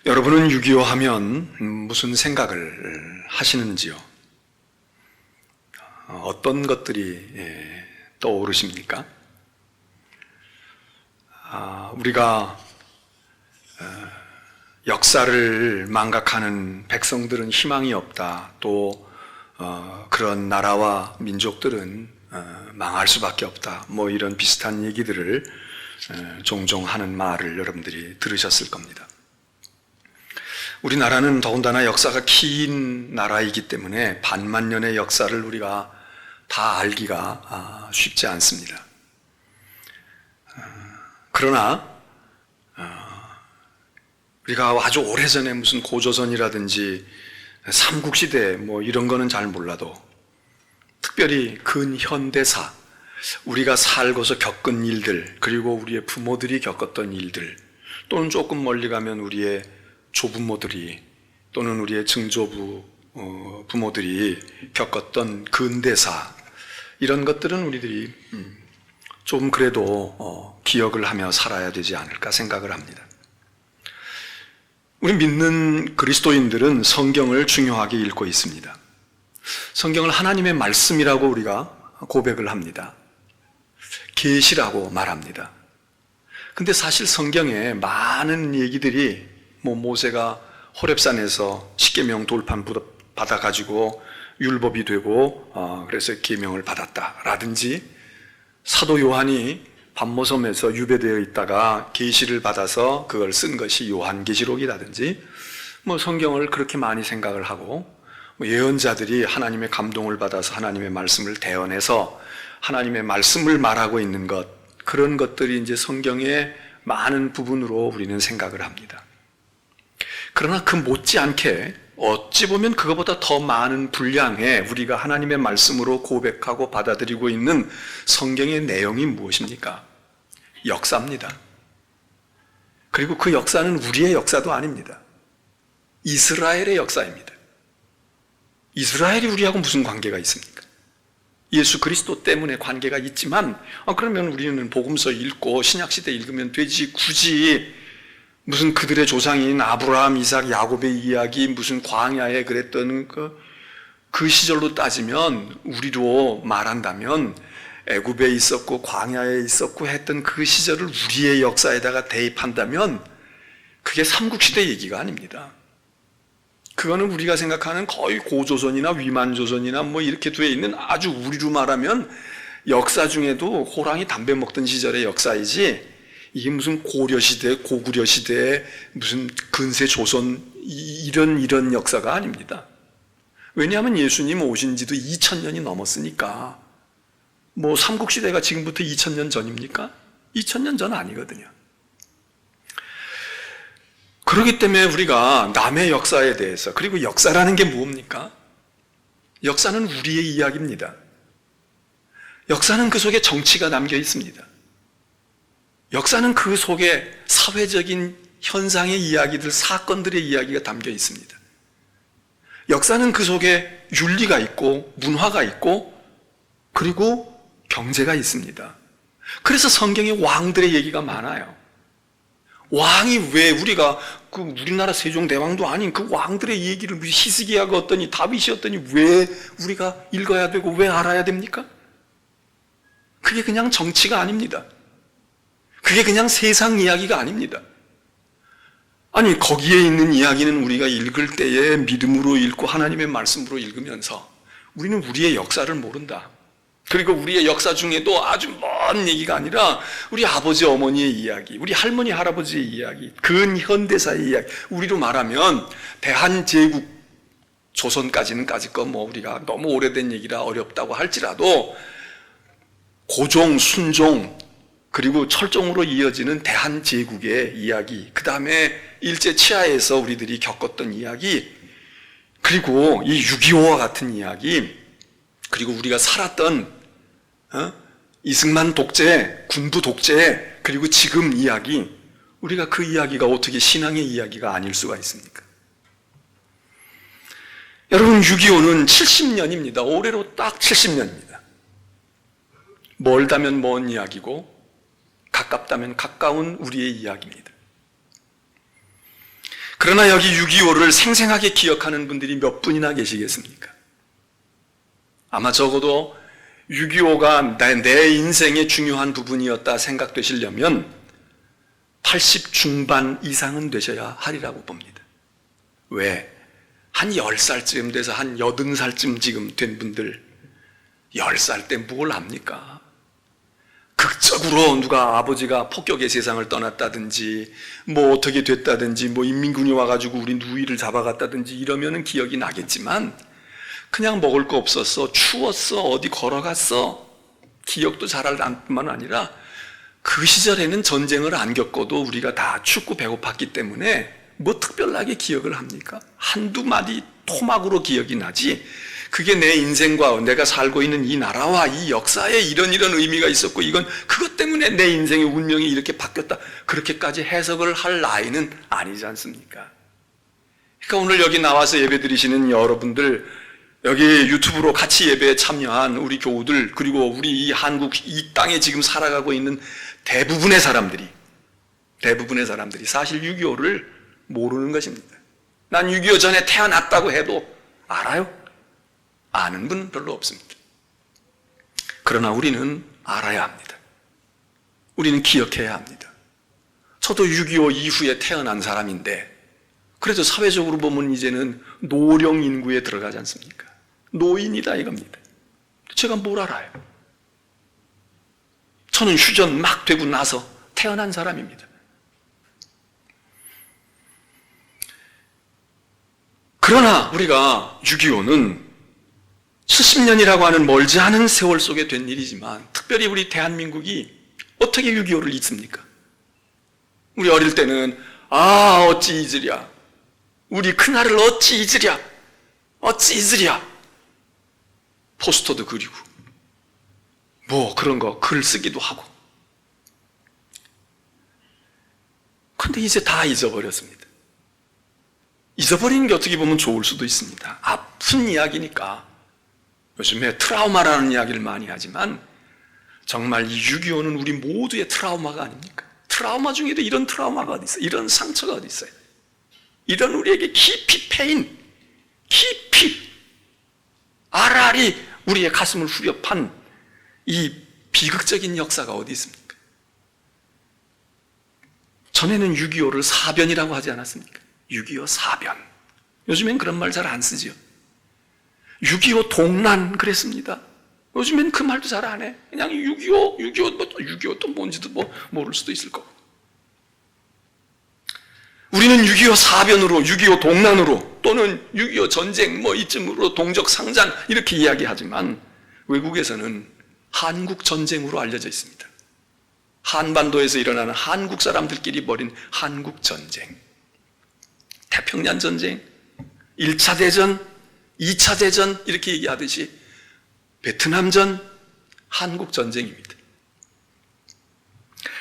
여러분은 6.25 하면 무슨 생각을 하시는지요? 어떤 것들이 떠오르십니까? 우리가 역사를 망각하는 백성들은 희망이 없다. 또 그런 나라와 민족들은 망할 수밖에 없다. 뭐 이런 비슷한 얘기들을 종종 하는 말을 여러분들이 들으셨을 겁니다. 우리나라는 더군다나 역사가 긴 나라이기 때문에 반만년의 역사를 우리가 다 알기가 쉽지 않습니다. 그러나 우리가 아주 오래전에 무슨 고조선이라든지 삼국시대 뭐 이런 거는 잘 몰라도 특별히 근현대사, 우리가 살고서 겪은 일들, 그리고 우리의 부모들이 겪었던 일들, 또는 조금 멀리 가면 우리의 조부모들이 또는 우리의 증조부 부모들이 겪었던 근대사, 이런 것들은 우리들이 좀 그래도 기억을 하며 살아야 되지 않을까 생각을 합니다. 우리 믿는 그리스도인들은 성경을 중요하게 읽고 있습니다. 성경을 하나님의 말씀이라고 우리가 고백을 합니다. 계시라고 말합니다. 근데 사실 성경에 많은 얘기들이 모세가 호렙산에서 십계명 돌판 받아가지고 율법이 되고 그래서 계명을 받았다라든지, 사도 요한이 반모섬에서 유배되어 있다가 계시를 받아서 그걸 쓴 것이 요한계시록이라든지, 성경을 그렇게 많이 생각을 하고, 예언자들이 하나님의 감동을 받아서 하나님의 말씀을 대언해서 하나님의 말씀을 말하고 있는 것, 그런 것들이 이제 성경의 많은 부분으로 우리는 생각을 합니다. 그러나 그 못지않게 어찌 보면 그것보다 더 많은 분량의 우리가 하나님의 말씀으로 고백하고 받아들이고 있는 성경의 내용이 무엇입니까? 역사입니다. 그리고 그 역사는 우리의 역사도 아닙니다. 이스라엘의 역사입니다. 이스라엘이 우리하고 무슨 관계가 있습니까? 예수 그리스도 때문에 관계가 있지만, 그러면 우리는 복음서 읽고 신약시대 읽으면 되지, 굳이 무슨 그들의 조상인 아브라함, 이삭, 야곱의 이야기, 무슨 광야에 그랬던 그 시절로 따지면, 우리로 말한다면 애굽에 있었고 광야에 있었고 했던 그 시절을 우리의 역사에다가 대입한다면 그게 삼국시대 얘기가 아닙니다. 그거는 우리가 생각하는 거의 고조선이나 위만조선이나 뭐 이렇게 되어 있는 아주 우리로 말하면 역사 중에도 호랑이 담배 먹던 시절의 역사이지, 이게 무슨 고려시대, 고구려시대, 무슨 근세조선 이런 역사가 아닙니다. 왜냐하면 예수님 오신 지도 2000년이 넘었으니까. 삼국시대가 지금부터 2000년 전입니까? 2000년 전 아니거든요. 그렇기 때문에 우리가 남의 역사에 대해서, 그리고 역사라는 게 뭡니까? 역사는 우리의 이야기입니다. 역사는 그 속에 정치가 담겨 있습니다. 역사는 그 속에 사회적인 현상의 이야기들, 사건들의 이야기가 담겨 있습니다. 역사는 그 속에 윤리가 있고 문화가 있고 그리고 경제가 있습니다. 그래서 성경에 왕들의 얘기가 많아요. 왕이 왜 우리가 우리나라 세종대왕도 아닌 그 왕들의 얘기를 히스기야가 어떠니 다윗이었더니 왜 우리가 읽어야 되고 왜 알아야 됩니까? 그게 그냥 정치가 아닙니다. 그게 그냥 세상 이야기가 아닙니다. 아니, 거기에 있는 이야기는 우리가 읽을 때에 믿음으로 읽고 하나님의 말씀으로 읽으면서 우리는 우리의 역사를 모른다. 그리고 우리의 역사 중에도 아주 먼 얘기가 아니라 우리 아버지 어머니의 이야기, 우리 할머니 할아버지의 이야기, 근현대사의 이야기, 우리로 말하면 대한제국 조선까지는 까짓 거 우리가 너무 오래된 얘기라 어렵다고 할지라도 고종, 순종, 그리고 철종으로 이어지는 대한제국의 이야기, 그 다음에 일제치하에서 우리들이 겪었던 이야기, 그리고 이 6.25와 같은 이야기, 그리고 우리가 살았던 이승만 독재, 군부 독재, 그리고 지금 이야기, 우리가 그 이야기가 어떻게 신앙의 이야기가 아닐 수가 있습니까? 여러분, 6.25는 70년입니다. 올해로 딱 70년입니다. 멀다면 먼 이야기고 가깝다면 가까운 우리의 이야기입니다. 그러나 여기 6.25를 생생하게 기억하는 분들이 몇 분이나 계시겠습니까? 아마 적어도 6.25가 내 인생의 중요한 부분이었다 생각되시려면 80 중반 이상은 되셔야 하리라고 봅니다. 왜? 한 10살쯤 돼서 한 80살쯤 지금 된 분들 10살 때 뭘 압니까? 극적으로 누가 아버지가 폭격의 세상을 떠났다든지 뭐 어떻게 됐다든지 뭐 인민군이 와가지고 우리 누이를 잡아갔다든지 이러면은 기억이 나겠지만 그냥 먹을 거 없었어, 추웠어, 어디 걸어갔어, 기억도 잘 안 뿐만 아니라 그 시절에는 전쟁을 안 겪어도 우리가 다 춥고 배고팠기 때문에 뭐 특별하게 기억을 합니까? 한두 마디 토막으로 기억이 나지 그게 내 인생과 내가 살고 있는 이 나라와 이 역사에 이런 의미가 있었고 이건 그것 때문에 내 인생의 운명이 이렇게 바뀌었다 그렇게까지 해석을 할 나이는 아니지 않습니까? 그러니까 오늘 여기 나와서 예배 드리시는 여러분들, 여기 유튜브로 같이 예배에 참여한 우리 교우들, 그리고 우리 이 한국 이 땅에 지금 살아가고 있는 대부분의 사람들이 사실 6.25를 모르는 것입니다. 난 6.25 전에 태어났다고 해도 알아요? 아는 분 별로 없습니다. 그러나 우리는 알아야 합니다. 우리는 기억해야 합니다. 저도 6.25 이후에 태어난 사람인데 그래도 사회적으로 보면 이제는 노령 인구에 들어가지 않습니까? 노인이다 이겁니다. 제가 뭘 알아요? 저는 휴전 막 되고 나서 태어난 사람입니다. 그러나 우리가 6.25는 70년이라고 하는 멀지 않은 세월 속에 된 일이지만 특별히 우리 대한민국이 어떻게 6.25를 잊습니까? 우리 어릴 때는 어찌 잊으랴, 우리 그날을 어찌 잊으랴, 포스터도 그리고 뭐 그런 거 글 쓰기도 하고. 근데 이제 다 잊어버렸습니다. 잊어버리는 게 어떻게 보면 좋을 수도 있습니다. 아픈 이야기니까 요즘에 트라우마라는 이야기를 많이 하지만 정말 이 6.25는 우리 모두의 트라우마가 아닙니까? 트라우마 중에도 이런 트라우마가 어디 있어요? 이런 상처가 어디 있어요? 이런 우리에게 깊이 패인, 깊이 알알이 우리의 가슴을 후벼 판 이 비극적인 역사가 어디 있습니까? 전에는 6.25를 사변이라고 하지 않았습니까? 6.25 사변. 요즘엔 그런 말 잘 안 쓰죠. 6.25 동란 그랬습니다. 요즘엔 그 말도 잘 안 해. 그냥 6.25 또 뭔지도 모를 수도 있을 거고. 우리는 6.25 사변으로, 6.25 동란으로 또는 6.25 전쟁 이쯤으로 동적 상잔 이렇게 이야기하지만 외국에서는 한국 전쟁으로 알려져 있습니다. 한반도에서 일어나는 한국 사람들끼리 벌인 한국 전쟁. 태평양 전쟁, 1차 대전, 2차 대전 이렇게 얘기하듯이 베트남전, 한국전쟁입니다.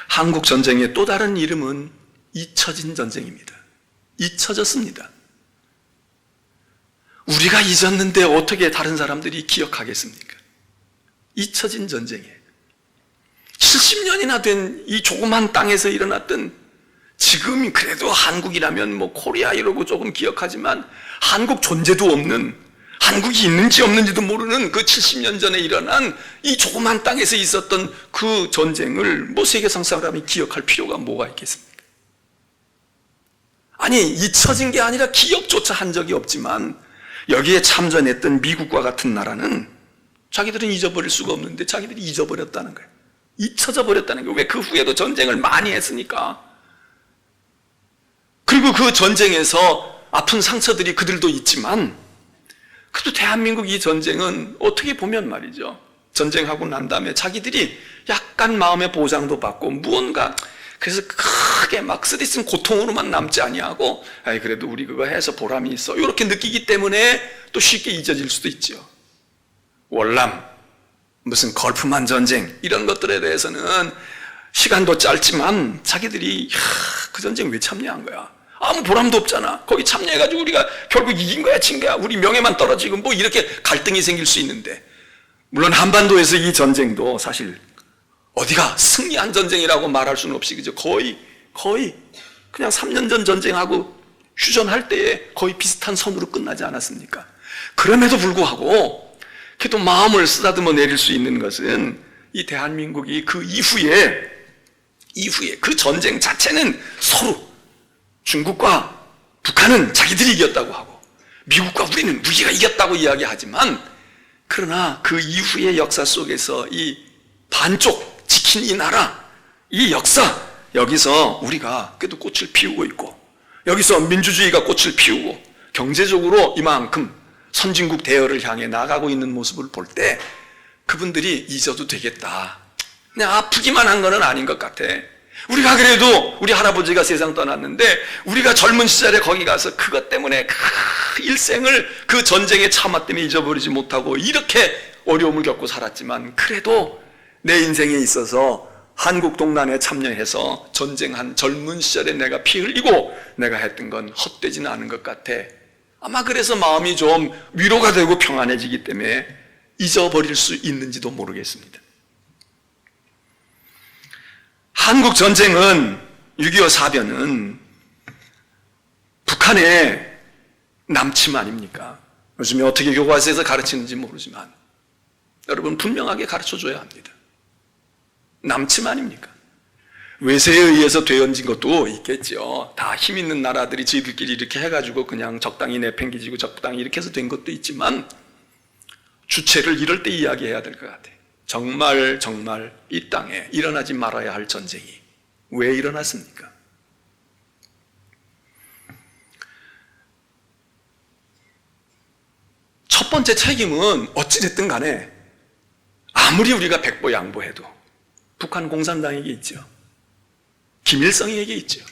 한국전쟁의 또 다른 이름은 잊혀진 전쟁입니다. 잊혀졌습니다. 우리가 잊었는데 어떻게 다른 사람들이 기억하겠습니까? 잊혀진 전쟁이에요. 70년이나 된 이 조그만 땅에서 일어났던, 지금 그래도 한국이라면 코리아 이러고 조금 기억하지만 한국 존재도 없는, 한국이 있는지 없는지도 모르는 그 70년 전에 일어난 이 조그만 땅에서 있었던 그 전쟁을 세계상 사람이 기억할 필요가 뭐가 있겠습니까? 아니, 잊혀진 게 아니라 기억조차 한 적이 없지만 여기에 참전했던 미국과 같은 나라는 자기들은 잊어버릴 수가 없는데 자기들이 잊어버렸다는 거예요. 잊혀져 버렸다는 거예요. 왜? 그 후에도 전쟁을 많이 했으니까. 그리고 그 전쟁에서 아픈 상처들이 그들도 있지만, 그래도 대한민국 이 전쟁은 어떻게 보면 말이죠, 전쟁하고 난 다음에 자기들이 약간 마음의 보상도 받고 무언가, 그래서 크게 막 쓰디쓴 고통으로만 남지 아니하고, 그래도 우리 그거 해서 보람이 있어, 이렇게 느끼기 때문에 또 쉽게 잊어질 수도 있죠. 월남, 무슨 걸프만 전쟁 이런 것들에 대해서는 시간도 짧지만 자기들이 그 전쟁 왜 참여한 거야? 아무 보람도 없잖아. 거기 참여해가지고 우리가 결국 이긴 거야, 진 거야? 우리 명예만 떨어지고 이렇게 갈등이 생길 수 있는데, 물론 한반도에서 이 전쟁도 사실 어디가 승리한 전쟁이라고 말할 수는 없이, 그죠? 거의 그냥 3년 전 전쟁하고 휴전할 때에 거의 비슷한 선으로 끝나지 않았습니까? 그럼에도 불구하고 그래도 마음을 쓰다듬어 내릴 수 있는 것은 이 대한민국이 그 이후에 그 전쟁 자체는 서로 중국과 북한은 자기들이 이겼다고 하고 미국과 우리는 우리가 이겼다고 이야기하지만, 그러나 그 이후의 역사 속에서 이 반쪽 지킨 이 나라, 이 역사, 여기서 우리가 그래도 꽃을 피우고 있고, 여기서 민주주의가 꽃을 피우고 경제적으로 이만큼 선진국 대열을 향해 나가고 있는 모습을 볼 때 그분들이 잊어도 되겠다, 그냥 아프기만 한 거는 아닌 것 같아. 우리가 그래도 우리 할아버지가 세상 떠났는데 우리가 젊은 시절에 거기 가서 그것 때문에 일생을 그 전쟁의 참화 때문에 잊어버리지 못하고 이렇게 어려움을 겪고 살았지만, 그래도 내 인생에 있어서 한국 동란에 참여해서 전쟁한 젊은 시절에 내가 피 흘리고 내가 했던 건 헛되지는 않은 것 같아. 아마 그래서 마음이 좀 위로가 되고 평안해지기 때문에 잊어버릴 수 있는지도 모르겠습니다. 한국 전쟁은, 6.25 사변은 북한의 남침 아닙니까? 요즘에 어떻게 교과서에서 가르치는지 모르지만 여러분 분명하게 가르쳐줘야 합니다. 남침 아닙니까? 외세에 의해서 되어진 것도 있겠죠. 다 힘 있는 나라들이 저희들끼리 이렇게 해가지고 그냥 적당히 내팽개치고 적당히 이렇게 해서 된 것도 있지만, 주체를 이럴 때 이야기해야 될 것 같아요. 정말 이 땅에 일어나지 말아야 할 전쟁이 왜 일어났습니까? 첫 번째 책임은 어찌됐든 간에 아무리 우리가 백보양보해도 북한 공산당에게 있죠. 김일성에게 있죠.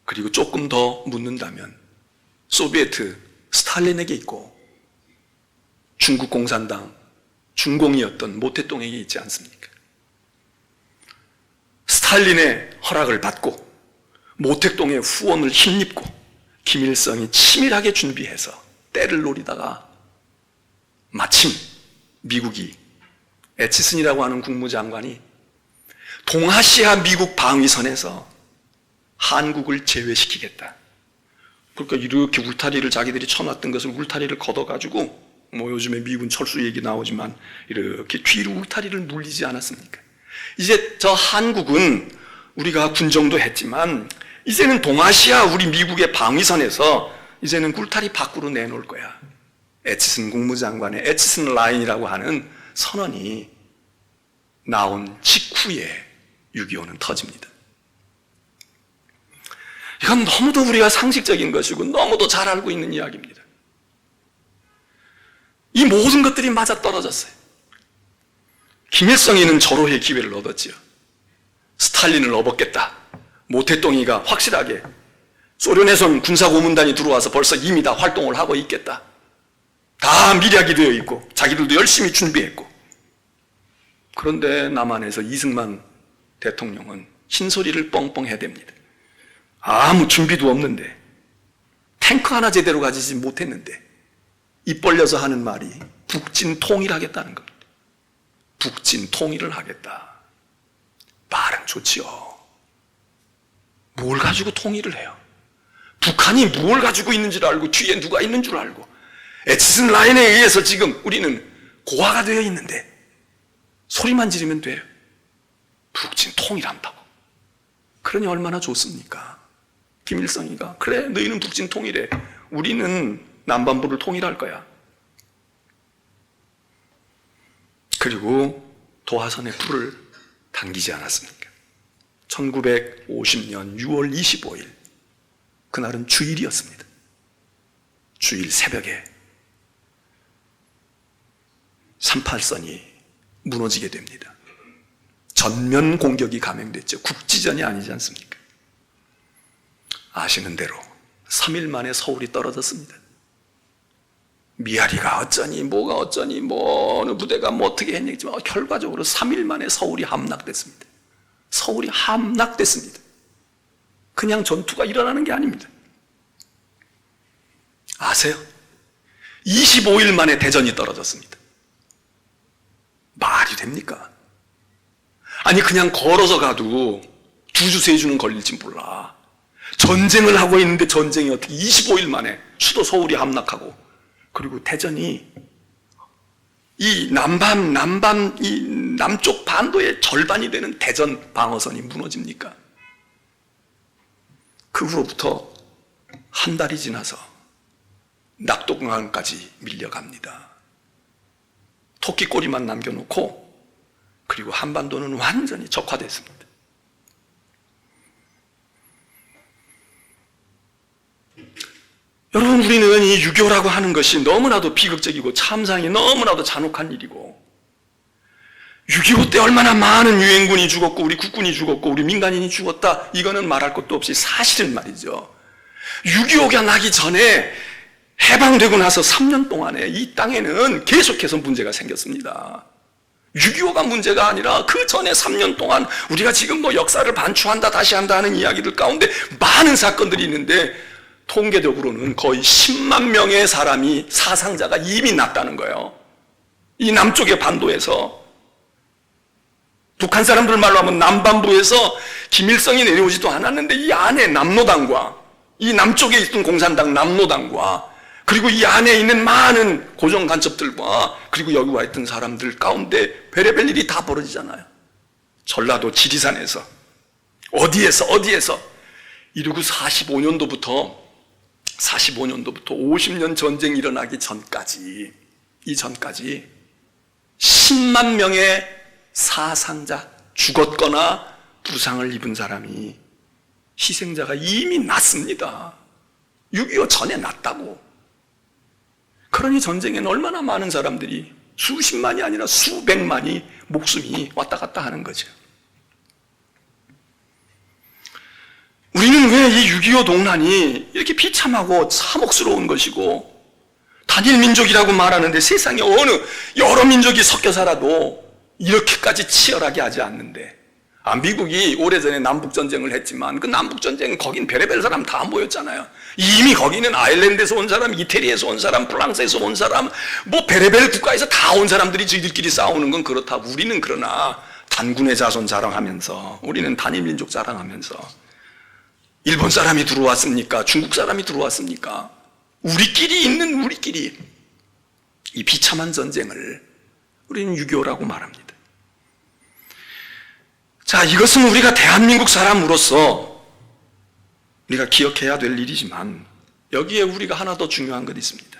그리고 조금 더 묻는다면 소비에트 스탈린에게 있고, 중국 공산당 중공이었던 모태똥에게 있지 않습니까? 스탈린의 허락을 받고 모택동의 후원을 힘입고 김일성이 치밀하게 준비해서 때를 노리다가 마침 미국이, 애치슨이라고 하는 국무장관이 동아시아 미국 방위선에서 한국을 제외시키겠다, 그러니까 이렇게 울타리를 자기들이 쳐놨던 것을 울타리를 걷어가지고, 요즘에 미군 철수 얘기 나오지만 이렇게 뒤로 울타리를 물리지 않았습니까? 이제 저 한국은 우리가 군정도 했지만 이제는 동아시아 우리 미국의 방위선에서 이제는 울타리 밖으로 내놓을 거야. 애치슨 국무장관의 애치슨 라인이라고 하는 선언이 나온 직후에 6.25는 터집니다. 이건 너무도 우리가 상식적인 것이고 너무도 잘 알고 있는 이야기입니다. 이 모든 것들이 맞아떨어졌어요. 김일성이는 절호의 기회를 얻었지요. 스탈린을 업었겠다. 모태똥이가 확실하게 소련에선 군사고문단이 들어와서 벌써 이미 다 활동을 하고 있겠다. 다 미략이 되어 있고 자기들도 열심히 준비했고. 그런데 남한에서 이승만 대통령은 흰소리를 뻥뻥 해댑니다. 아무 준비도 없는데, 탱크 하나 제대로 가지지 못했는데 입 벌려서 하는 말이 북진 통일하겠다는 겁니다. 북진 통일을 하겠다. 말은 좋지요. 뭘 가지고 통일을 해요? 북한이 뭘 가지고 있는 줄 알고 뒤에 누가 있는 줄 알고 애치슨 라인에 의해서 지금 우리는 고아가 되어 있는데 소리만 지르면 돼요. 북진 통일한다고. 그러니 얼마나 좋습니까? 김일성이가 그래 너희는 북진 통일해, 우리는 남반부를 통일할 거야. 그리고 도하선의 불을 당기지 않았습니까? 1950년 6월 25일 그날은 주일이었습니다. 주일 새벽에 38선이 무너지게 됩니다. 전면 공격이 감행됐죠. 국지전이 아니지 않습니까? 아시는 대로 3일 만에 서울이 떨어졌습니다. 미아리가 어쩌니 뭐가 어쩌니 어느 부대가 어떻게 했냐지만 결과적으로 3일 만에 서울이 함락됐습니다. 서울이 함락됐습니다. 그냥 전투가 일어나는 게 아닙니다. 아세요? 25일 만에 대전이 떨어졌습니다. 말이 됩니까? 아니 그냥 걸어서 가도 2주 3주는 걸릴지 몰라. 전쟁을 하고 있는데 전쟁이 어떻게 25일 만에 수도 서울이 함락하고, 그리고 대전이 이 이 남쪽 반도의 절반이 되는 대전 방어선이 무너집니까? 그 후로부터 한 달이 지나서 낙동강까지 밀려갑니다. 토끼꼬리만 남겨놓고, 그리고 한반도는 완전히 적화됐습니다. 여러분, 우리는 이 6.25라고 하는 것이 너무나도 비극적이고 참상이 너무나도 잔혹한 일이고, 6.25 때 얼마나 많은 유엔군이 죽었고 우리 국군이 죽었고 우리 민간인이 죽었다, 이거는 말할 것도 없이 사실은 말이죠. 6.25가 나기 전에 해방되고 나서 3년 동안에 이 땅에는 계속해서 문제가 생겼습니다. 6.25가 문제가 아니라 그 전에 3년 동안 우리가 지금 뭐 역사를 반추한다 다시 한다 하는 이야기들 가운데 많은 사건들이 있는데, 통계적으로는 거의 10만 명의 사람이, 사상자가 이미 났다는 거예요. 이 남쪽의 반도에서, 북한 사람들 말로 하면 남반부에서 김일성이 내려오지도 않았는데 이 안에 남로당과 이 남쪽에 있던 공산당 남로당과 그리고 이 안에 있는 많은 고정 간첩들과 그리고 여기 와 있던 사람들 가운데 별의별 일이 다 벌어지잖아요. 전라도 지리산에서 어디에서 이러고 45년도부터 50년 전쟁 일어나기 전까지, 이 전까지 10만 명의 사상자, 죽었거나 부상을 입은 사람이, 희생자가 이미 났습니다. 6.25 전에 났다고. 그러니 전쟁에는 얼마나 많은 사람들이, 수십만이 아니라 수백만이 목숨이 왔다 갔다 하는 거죠. 우리는 왜 이 6.25 동란이 이렇게 비참하고 참혹스러운 것이고, 단일 민족이라고 말하는데 세상에 어느 여러 민족이 섞여 살아도 이렇게까지 치열하게 하지 않는데, 미국이 오래전에 남북전쟁을 했지만 그 남북전쟁은 거긴 별의별 사람 다 모였잖아요. 이미 거기는 아일랜드에서 온 사람, 이태리에서 온 사람, 프랑스에서 온 사람, 뭐 별의별 국가에서 다 온 사람들이 저희들끼리 싸우는 건 그렇다. 우리는 그러나 단군의 자손 자랑하면서, 우리는 단일 민족 자랑하면서, 일본 사람이 들어왔습니까? 중국 사람이 들어왔습니까? 우리끼리 있는 우리끼리 이 비참한 전쟁을 우리는 6.25라고 말합니다. 자, 이것은 우리가 대한민국 사람으로서 우리가 기억해야 될 일이지만, 여기에 우리가 하나 더 중요한 것이 있습니다.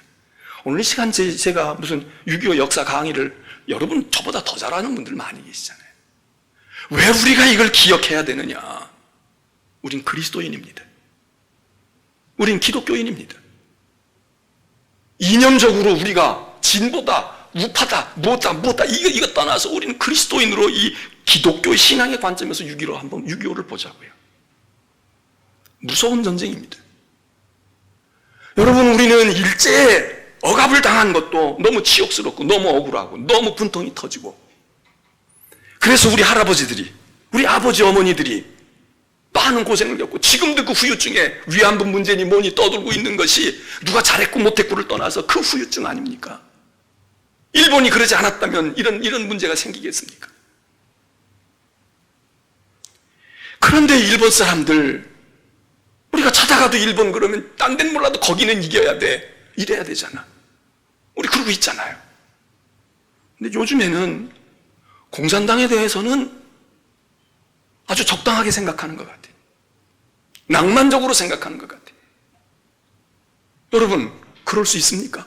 오늘 이 시간 제가 무슨 6.25 역사 강의를, 여러분 저보다 더 잘하는 분들 많이 계시잖아요. 왜 우리가 이걸 기억해야 되느냐? 우린 그리스도인입니다. 우린 기독교인입니다. 이념적으로 우리가 진보다, 우파다, 무엇다 이거 떠나서 우리는 그리스도인으로 이 기독교 신앙의 관점에서 6.25를 보자고요. 무서운 전쟁입니다. 여러분, 우리는 일제에 억압을 당한 것도 너무 치욕스럽고 너무 억울하고 너무 분통이 터지고, 그래서 우리 할아버지들이, 우리 아버지 어머니들이 많은 고생을 겪고 지금도 그 후유증에 위안부 문제니 뭐니 떠들고 있는 것이 누가 잘했고 못했고를 떠나서 그 후유증 아닙니까? 일본이 그러지 않았다면 이런 문제가 생기겠습니까? 그런데 일본 사람들, 우리가 찾아가도 일본 그러면 딴 데는 몰라도 거기는 이겨야 돼, 이래야 되잖아. 우리 그러고 있잖아요. 근데 요즘에는 공산당에 대해서는 아주 적당하게 생각하는 것 같아요. 낭만적으로 생각하는 것 같아요. 여러분, 그럴 수 있습니까?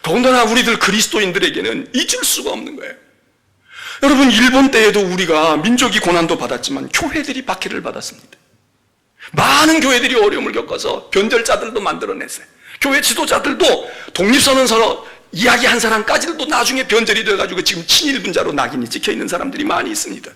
더군다나 우리들 그리스도인들에게는 잊을 수가 없는 거예요. 여러분, 일본 때에도 우리가 민족이 고난도 받았지만 교회들이 박해를 받았습니다. 많은 교회들이 어려움을 겪어서 변절자들도 만들어냈어요. 교회 지도자들도 독립선언서 이야기한 사람까지도 나중에 변절이 돼가지고 지금 친일분자로 낙인이 찍혀있는 사람들이 많이 있습니다.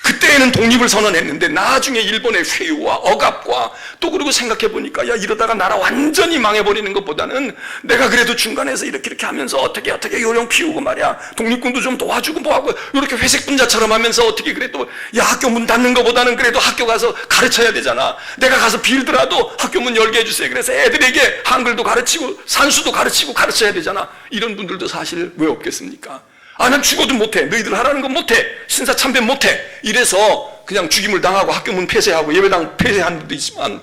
그때는 독립을 선언했는데 나중에 일본의 회유와 억압과 또 그리고 생각해 보니까, 야, 이러다가 나라 완전히 망해버리는 것보다는 내가 그래도 중간에서 이렇게 하면서 어떻게 요령 피우고 말이야, 독립군도 좀 도와주고 뭐하고 이렇게 회색 분자처럼 하면서 어떻게 그래도, 야, 학교 문 닫는 것보다는 그래도 학교 가서 가르쳐야 되잖아. 내가 가서 빌더라도 학교 문 열게 해주세요. 그래서 애들에게 한글도 가르치고 산수도 가르치고 가르쳐야 되잖아. 이런 분들도 사실 왜 없겠습니까? 난 죽어도 못해. 너희들 하라는 건 못해. 신사참배 못해. 이래서 그냥 죽임을 당하고 학교 문 폐쇄하고 예배당 폐쇄한 분도 있지만,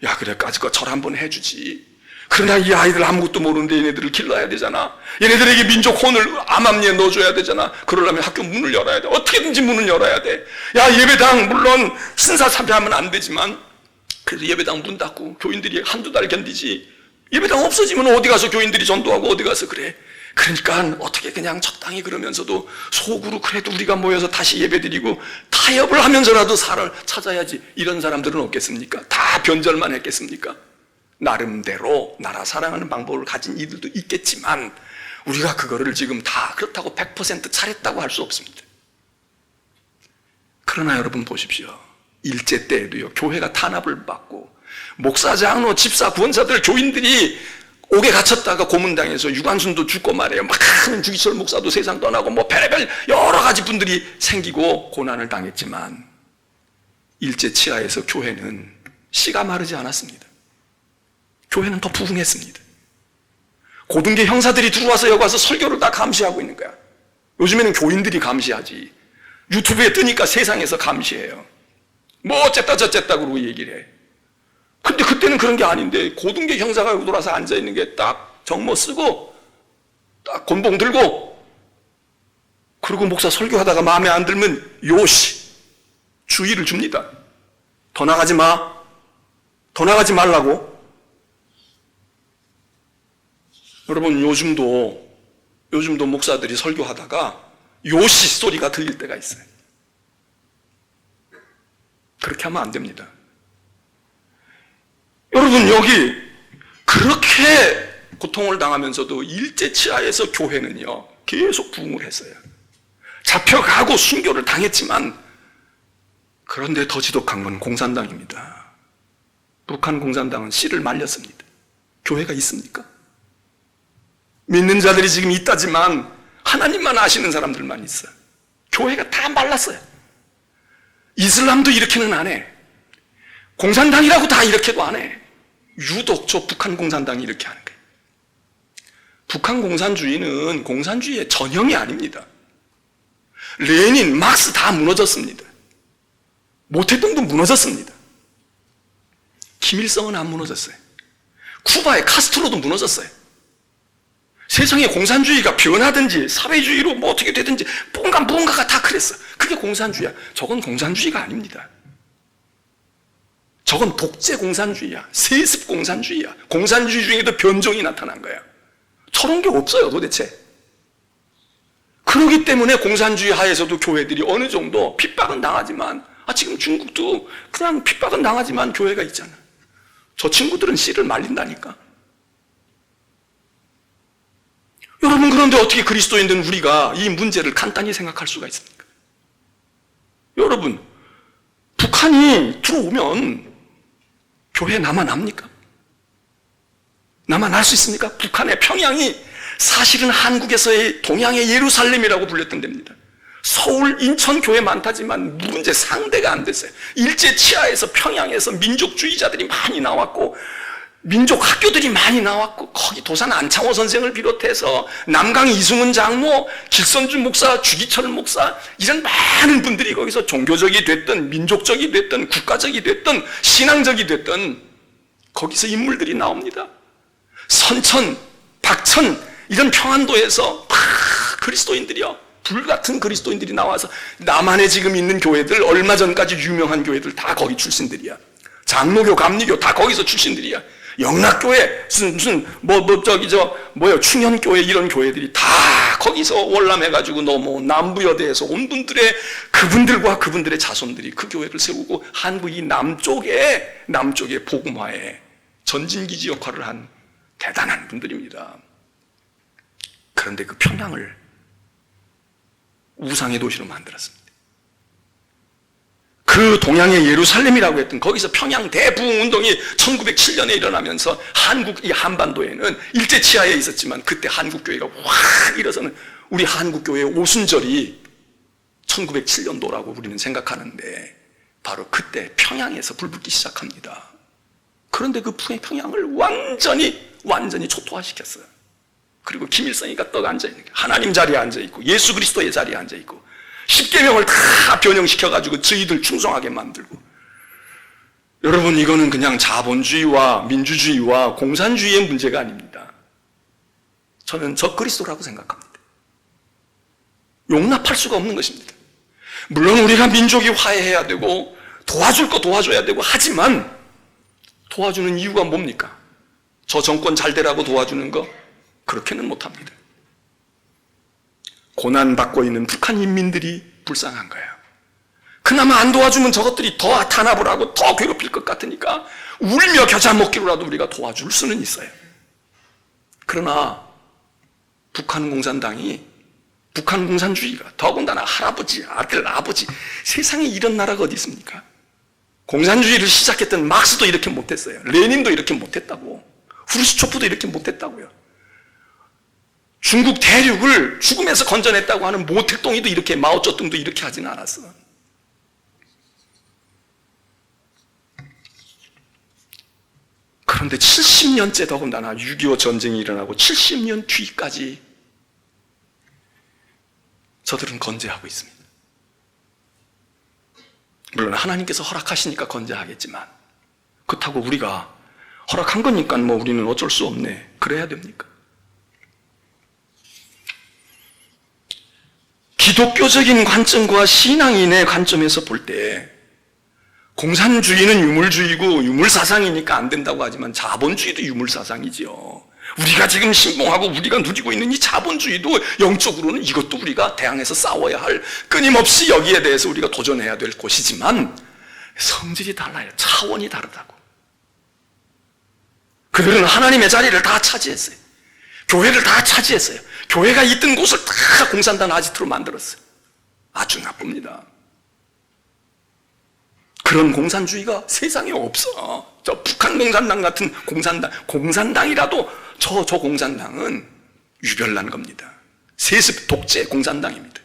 야, 그래, 까짓거 절 한번 해주지. 그러나 이 아이들 아무것도 모르는데 얘네들을 길러야 되잖아. 얘네들에게 민족 혼을 암암리에 넣어줘야 되잖아. 그러려면 학교 문을 열어야 돼. 어떻게든지 문을 열어야 돼. 야, 예배당 물론 신사참배하면 안 되지만 그래서 예배당 문 닫고 교인들이 한두 달 견디지. 예배당 없어지면 어디 가서 교인들이 전도하고 어디 가서 그래. 그러니까 어떻게 그냥 적당히 그러면서도 속으로 그래도 우리가 모여서 다시 예배드리고 타협을 하면서라도 살을 찾아야지. 이런 사람들은 없겠습니까? 다 변절만 했겠습니까? 나름대로 나라 사랑하는 방법을 가진 이들도 있겠지만 우리가 그거를 지금 다 그렇다고 100% 잘했다고 할 수 없습니다. 그러나 여러분 보십시오. 일제 때에도요, 교회가 탄압을 받고 목사, 장로, 집사, 구원자들, 교인들이 옥에 갇혔다가 고문당해서 유관순도 죽고 말이에요. 많은 주기철 목사도 세상 떠나고 뭐 별의별 여러 가지 분들이 생기고 고난을 당했지만 일제 치하에서 교회는 씨가 마르지 않았습니다. 교회는 더 부흥했습니다. 고등계 형사들이 들어와서 여기 와서 설교를 다 감시하고 있는 거야. 요즘에는 교인들이 감시하지. 유튜브에 뜨니까 세상에서 감시해요. 뭐 어쨌다 저쨌다 그러고 얘기를 해. 근데 그때는 그런 게 아닌데 고등계 형사가 여기 돌아서 앉아있는 게 딱 정모 쓰고 딱 곤봉 들고 그리고 목사 설교하다가 마음에 안 들면 요시 주의를 줍니다. 더 나가지 마. 더 나가지 말라고. 여러분 요즘도 목사들이 설교하다가 요시 소리가 들릴 때가 있어요. 그렇게 하면 안 됩니다. 여러분 여기 그렇게 고통을 당하면서도 일제 치하에서 교회는요 계속 부흥을 했어요. 잡혀가고 순교를 당했지만 그런데 더 지독한 건 공산당입니다. 북한 공산당은 씨를 말렸습니다. 교회가 있습니까? 믿는 자들이 지금 있다지만 하나님만 아시는 사람들만 있어요. 교회가 다 말랐어요. 이슬람도 이렇게는 안 해. 공산당이라고 다 이렇게도 안 해. 유독 저 북한 공산당이 이렇게 하는 거예요. 북한 공산주의는 공산주의의 전형이 아닙니다. 레닌, 막스 다 무너졌습니다. 모태동도 무너졌습니다. 김일성은 안 무너졌어요. 쿠바의 카스트로도 무너졌어요. 세상에 공산주의가 변하든지 사회주의로 뭐 어떻게 되든지 뭔가가 다 그랬어. 그게 공산주의야. 저건 공산주의가 아닙니다. 저건 독재 공산주의야. 세습 공산주의야. 공산주의 중에도 변종이 나타난 거야. 저런 게 없어요 도대체. 그렇기 때문에 공산주의 하에서도 교회들이 어느 정도 핍박은 당하지만 지금 중국도 그냥 핍박은 당하지만 교회가 있잖아. 저 친구들은 씨를 말린다니까. 여러분 그런데 어떻게 그리스도인들은 우리가 이 문제를 간단히 생각할 수가 있습니까? 여러분 북한이 들어오면 교회 남아납니까? 남아날 수 있습니까? 북한의 평양이 사실은 한국에서의 동양의 예루살렘이라고 불렸던 데입니다. 서울, 인천 교회 많다지만 문제 상대가 안 됐어요. 일제 치하에서 평양에서 민족주의자들이 많이 나왔고 민족 학교들이 많이 나왔고 거기 도산 안창호 선생을 비롯해서 남강 이승훈 장로, 길선주 목사, 주기철 목사 이런 많은 분들이 거기서 종교적이 됐든 민족적이 됐든 국가적이 됐든 신앙적이 됐든 거기서 인물들이 나옵니다. 선천, 박천 이런 평안도에서 다 그리스도인들이요. 불같은 그리스도인들이 나와서 남한에 지금 있는 교회들 얼마 전까지 유명한 교회들 다 거기 출신들이야. 장로교, 감리교 다 거기서 출신들이야. 영락교회, 충현교회 이런 교회들이 다 거기서 월남해가지고 남부여대에서 온 분들의 그분들과 그분들의 자손들이 그 교회를 세우고 한국이 남쪽에 복음화에 전진기지 역할을 한 대단한 분들입니다. 그런데 그 평양을 우상의 도시로 만들었습니다. 그 동양의 예루살렘이라고 했던 거기서 평양 대부흥운동이 1907년에 일어나면서 이 한반도에는 일제 치하에 있었지만 그때 한국교회가 확 일어서는 우리 한국교회의 오순절이 1907년도라고 우리는 생각하는데 바로 그때 평양에서 불붙기 시작합니다. 그런데 그 평양을 완전히 초토화시켰어요. 그리고 김일성이가 떡 앉아있는 거예요. 하나님 자리에 앉아있고 예수 그리스도의 자리에 앉아있고 십계명을 다 변형시켜가지고 저희들 충성하게 만들고. 여러분, 이거는 그냥 자본주의와 민주주의와 공산주의의 문제가 아닙니다. 저는 적그리스도라고 생각합니다. 용납할 수가 없는 것입니다. 물론 우리가 민족이 화해해야 되고 도와줄 거 도와줘야 되고 하지만 도와주는 이유가 뭡니까? 저 정권 잘 되라고 도와주는 거? 그렇게는 못합니다. 고난받고 있는 북한 인민들이 불쌍한 거예요. 그나마 안 도와주면 저것들이 더 탄압을 하고 더 괴롭힐 것 같으니까 울며 겨자 먹기로라도 우리가 도와줄 수는 있어요. 그러나 북한 공산주의가 더군다나 할아버지, 아들, 아버지, 세상에 이런 나라가 어디 있습니까? 공산주의를 시작했던 막스도 이렇게 못했어요. 레닌도 이렇게 못했다고. 후르시초프도 이렇게 못했다고요. 중국 대륙을 죽음에서 건져냈다고 하는 모택동이도 이렇게, 마오쩌둥도 이렇게 하지는 않았어. 그런데 70년째 더군다나 6.25 전쟁이 일어나고 70년 뒤까지 저들은 건재하고 있습니다. 물론 하나님께서 허락하시니까 건재하겠지만 그렇다고 우리가 허락한 거니까 뭐 우리는 어쩔 수 없네, 그래야 됩니까? 기독교적인 관점과 신앙인의 관점에서 볼 때 공산주의는 유물주의고 유물사상이니까 안 된다고 하지만 자본주의도 유물사상이지요. 우리가 지금 신봉하고 우리가 누리고 있는 이 자본주의도 영적으로는 이것도 우리가 대항해서 싸워야 할, 끊임없이 여기에 대해서 우리가 도전해야 될 곳이지만 성질이 달라요. 차원이 다르다고. 그들은 하나님의 자리를 다 차지했어요. 교회를 다 차지했어요. 교회가 있던 곳을 다 공산당 아지트로 만들었어요. 아주 나쁩니다. 그런 공산주의가 세상에 없어. 저 북한 공산당 같은 공산당이라도 저 공산당은 유별난 겁니다. 세습 독재 공산당입니다.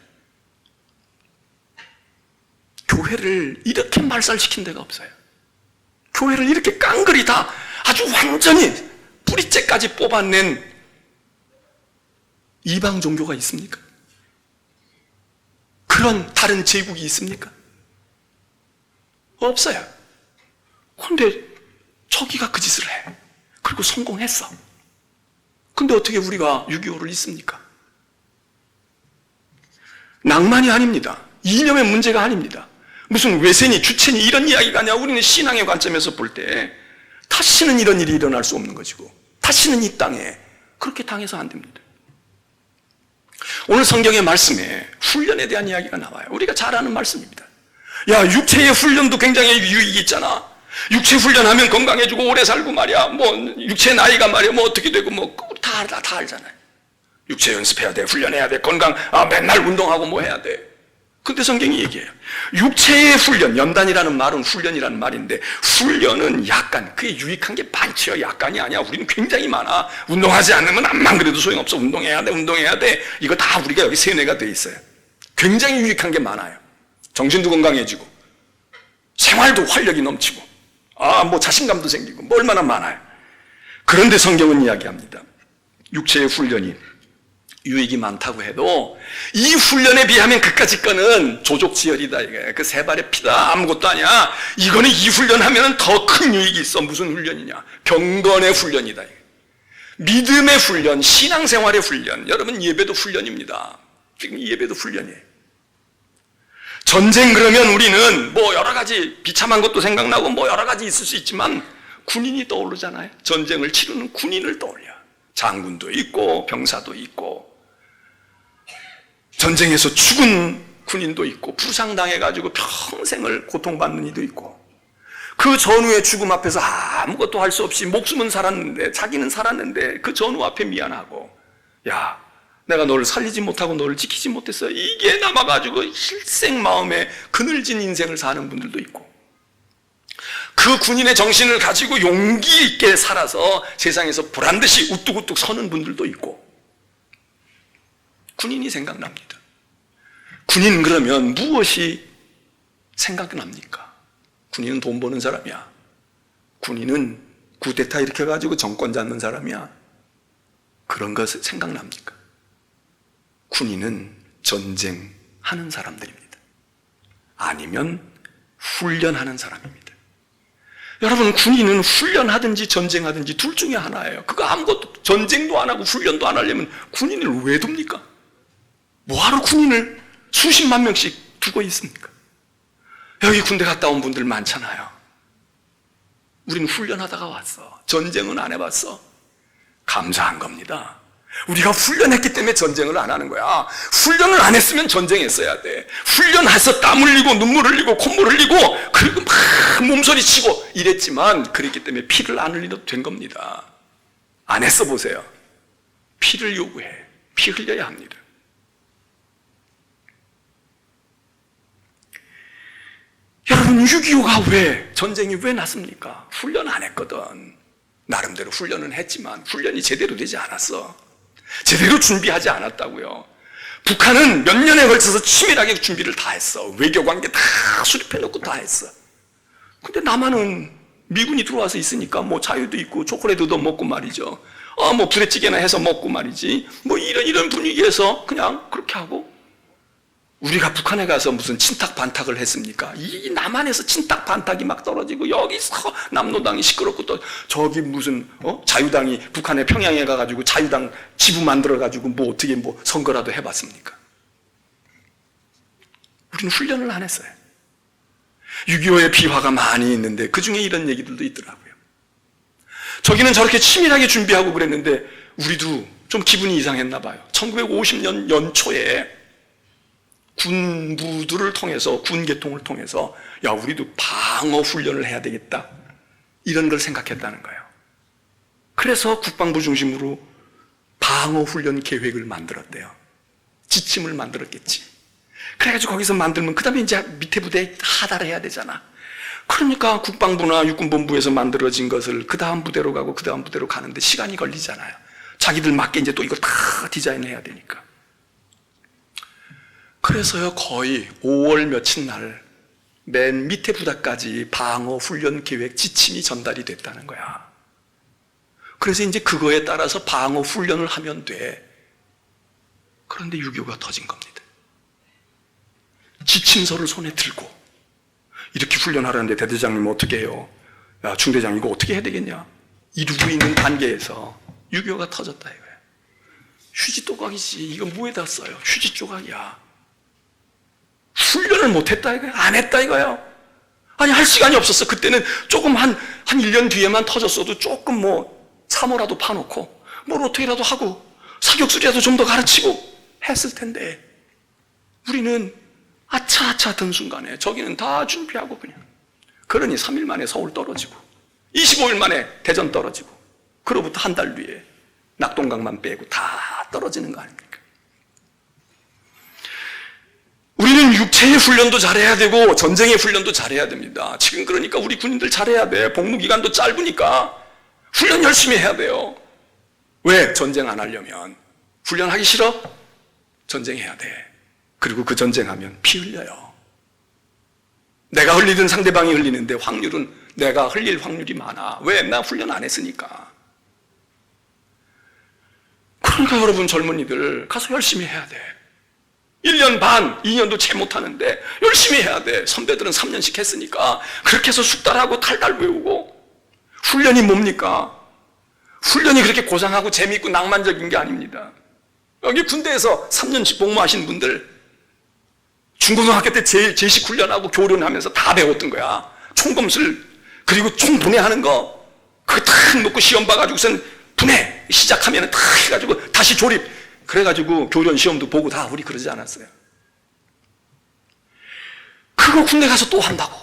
교회를 이렇게 말살시킨 데가 없어요. 교회를 이렇게 깡그리 다 아주 완전히 뿌리째까지 뽑아낸 이방 종교가 있습니까? 그런 다른 제국이 있습니까? 없어요. 그런데 저기가 그 짓을 해. 그리고 성공했어. 근데 어떻게 우리가 6.25를 잊습니까? 낭만이 아닙니다. 이념의 문제가 아닙니다. 무슨 외세니, 주체니 이런 이야기가 아니라 우리는 신앙의 관점에서 볼 때 다시는 이런 일이 일어날 수 없는 것이고 다시는 이 땅에 그렇게 당해서 안 됩니다. 오늘 성경의 말씀에 훈련에 대한 이야기가 나와요. 우리가 잘 아는 말씀입니다. 야, 육체의 훈련도 굉장히 유익이 있잖아. 육체 훈련하면 건강해지고 오래 살고 말이야. 뭐 육체 나이가 말이야. 뭐 어떻게 되고 뭐 다 알잖아요. 육체 연습해야 돼. 훈련해야 돼. 맨날 운동하고 뭐 해야 돼. 근데 성경이 얘기해요. 육체의 훈련, 연단이라는 말은 훈련이라는 말인데 훈련은 약간, 그게 유익한 게 많지요. 약간이 아니야. 우리는 굉장히 많아. 운동하지 않으면 암만 그래도 소용없어. 운동해야 돼. 이거 다 우리가 여기 세뇌가 돼 있어요. 굉장히 유익한 게 많아요. 정신도 건강해지고 생활도 활력이 넘치고 뭐 자신감도 생기고 뭐 얼마나 많아요. 그런데 성경은 이야기합니다. 육체의 훈련이 유익이 많다고 해도 이 훈련에 비하면 그까짓 거는 조족지혈이다. 그 세 발의 피다. 아무것도 아니야. 이거는 이 훈련하면 더 큰 유익이 있어. 무슨 훈련이냐? 경건의 훈련이다. 믿음의 훈련, 신앙생활의 훈련. 여러분, 예배도 훈련입니다. 지금 이 예배도 훈련이에요. 전쟁 그러면 우리는 뭐 여러 가지 비참한 것도 생각나고 뭐 여러 가지 있을 수 있지만 군인이 떠오르잖아요. 전쟁을 치르는 군인을 떠올려. 장군도 있고 병사도 있고 전쟁에서 죽은 군인도 있고 부상당해가지고 평생을 고통받는 이도 있고 그 전후의 죽음 앞에서 아무것도 할 수 없이 목숨은 살았는데 자기는 살았는데 그 전후 앞에 미안하고 야, 내가 너를 살리지 못하고 너를 지키지 못했어. 이게 남아가지고 일생 마음에 그늘진 인생을 사는 분들도 있고 그 군인의 정신을 가지고 용기 있게 살아서 세상에서 보란듯이 우뚝우뚝 서는 분들도 있고 군인이 생각납니다. 군인 그러면 무엇이 생각납니까? 군인은 돈 버는 사람이야. 군인은 쿠데타 일으켜가지고 정권 잡는 사람이야. 그런 것 생각납니까? 군인은 전쟁, 하는 사람들입니다. 아니면 훈련하는 사람입니다. 여러분, 군인은 훈련하든지 전쟁하든지 둘 중에 하나예요. 그거 아무것도 전쟁도 안 하고 훈련도 안 하려면 군인을 왜 둡니까? 뭐하러 군인을 수십만 명씩 두고 있습니까? 여기 군대 갔다 온 분들 많잖아요. 우리는 훈련하다가 왔어. 전쟁은 안 해봤어. 감사한 겁니다. 우리가 훈련했기 때문에 전쟁을 안 하는 거야. 훈련을 안 했으면 전쟁했어야 돼. 훈련해서 땀 흘리고 눈물 흘리고 콧물 흘리고 그리고 막 몸소리 치고 이랬지만 그랬기 때문에 피를 안 흘려도 된 겁니다. 안 했어 보세요. 피를 요구해. 피 흘려야 합니다. 여러분, 6.25가 왜, 전쟁이 왜 났습니까? 훈련 안 했거든. 나름대로 훈련은 했지만 훈련이 제대로 되지 않았어. 제대로 준비하지 않았다고요. 북한은 몇 년에 걸쳐서 치밀하게 준비를 다 했어. 외교관계 다 수립해놓고 다 했어. 근데 남한은 미군이 들어와서 있으니까 뭐 자유도 있고 초콜릿도 먹고 말이죠. 뭐 부대찌개나 해서 먹고 말이지. 뭐 이런 분위기에서 그냥 그렇게 하고, 우리가 북한에 가서 무슨 친탁 반탁을 했습니까? 이 남한에서 친탁 반탁이 막 떨어지고 여기서 남로당이 시끄럽고 또 저기 무슨 자유당이 북한에 평양에 가가지고 자유당 지부 만들어가지고 뭐 어떻게 뭐 선거라도 해봤습니까? 우리는 훈련을 안 했어요. 6.25의 비화가 많이 있는데 그 중에 이런 얘기들도 있더라고요. 저기는 저렇게 치밀하게 준비하고 그랬는데 우리도 좀 기분이 이상했나 봐요. 1950년 연초에 군부들을 통해서, 군계통을 통해서 야, 우리도 방어 훈련을 해야 되겠다, 이런 걸 생각했다는 거예요. 그래서 국방부 중심으로 방어 훈련 계획을 만들었대요. 지침을 만들었겠지. 그래가지고 거기서 만들면 그 다음에 이제 밑에 부대에 하달을 해야 되잖아. 그러니까 국방부나 육군본부에서 만들어진 것을 그 다음 부대로 가고 그 다음 부대로 가는데 시간이 걸리잖아요. 자기들 맞게 이제 또 이걸 다 디자인해야 되니까. 그래서요, 거의 5월 며칠 날 맨 밑에 부대까지 방어 훈련 계획 지침이 전달이 됐다는 거야. 그래서 이제 그거에 따라서 방어 훈련을 하면 돼. 그런데 6.25가 터진 겁니다. 지침서를 손에 들고 이렇게 훈련하라는데 대대장님 어떻게 해요? 야, 중대장 이거 어떻게 해야 되겠냐? 이루고 있는 단계에서 6.25가 터졌다 이거야. 휴지 조각이지. 이거 뭐에다 써요? 휴지 조각이야. 훈련을 못했다 이거야. 안 했다 이거야. 아니, 할 시간이 없었어. 그때는 조금 한 1년 뒤에만 터졌어도 조금 뭐 참호라도 파놓고 뭘 어떻게라도 하고 사격술이라도 좀 더 가르치고 했을 텐데, 우리는 아차아차 하던 순간에 저기는 다 준비하고 그냥, 그러니 3일 만에 서울 떨어지고 25일 만에 대전 떨어지고 그로부터 한 달 뒤에 낙동강만 빼고 다 떨어지는 거 아닙니까? 우리는 육체의 훈련도 잘해야 되고 전쟁의 훈련도 잘해야 됩니다. 지금 그러니까 우리 군인들 잘해야 돼. 복무기간도 짧으니까 훈련 열심히 해야 돼요. 왜? 전쟁 안 하려면. 훈련하기 싫어? 전쟁해야 돼. 그리고 그 전쟁하면 피 흘려요. 내가 흘리든 상대방이 흘리는데 확률은 내가 흘릴 확률이 많아. 왜? 나 훈련 안 했으니까. 그러니까 여러분 젊은이들 가서 열심히 해야 돼. 1년 반, 2년도 채 못하는데 열심히 해야 돼. 선배들은 3년씩 했으니까 그렇게 해서 숙달하고 탈달 외우고. 훈련이 뭡니까? 훈련이 그렇게 고상하고 재미있고 낭만적인 게 아닙니다. 여기 군대에서 3년씩 복무하신 분들 중고등학교 때 제식 훈련하고 교련하면서 다 배웠던 거야. 총검술, 그리고 총 분해하는 거 그거 탁 놓고 시험 봐가지고선 분해 시작하면 탁 해가지고 다시 조립, 그래가지고 교련 시험도 보고 다 우리 그러지 않았어요. 그거 군대 가서 또 한다고.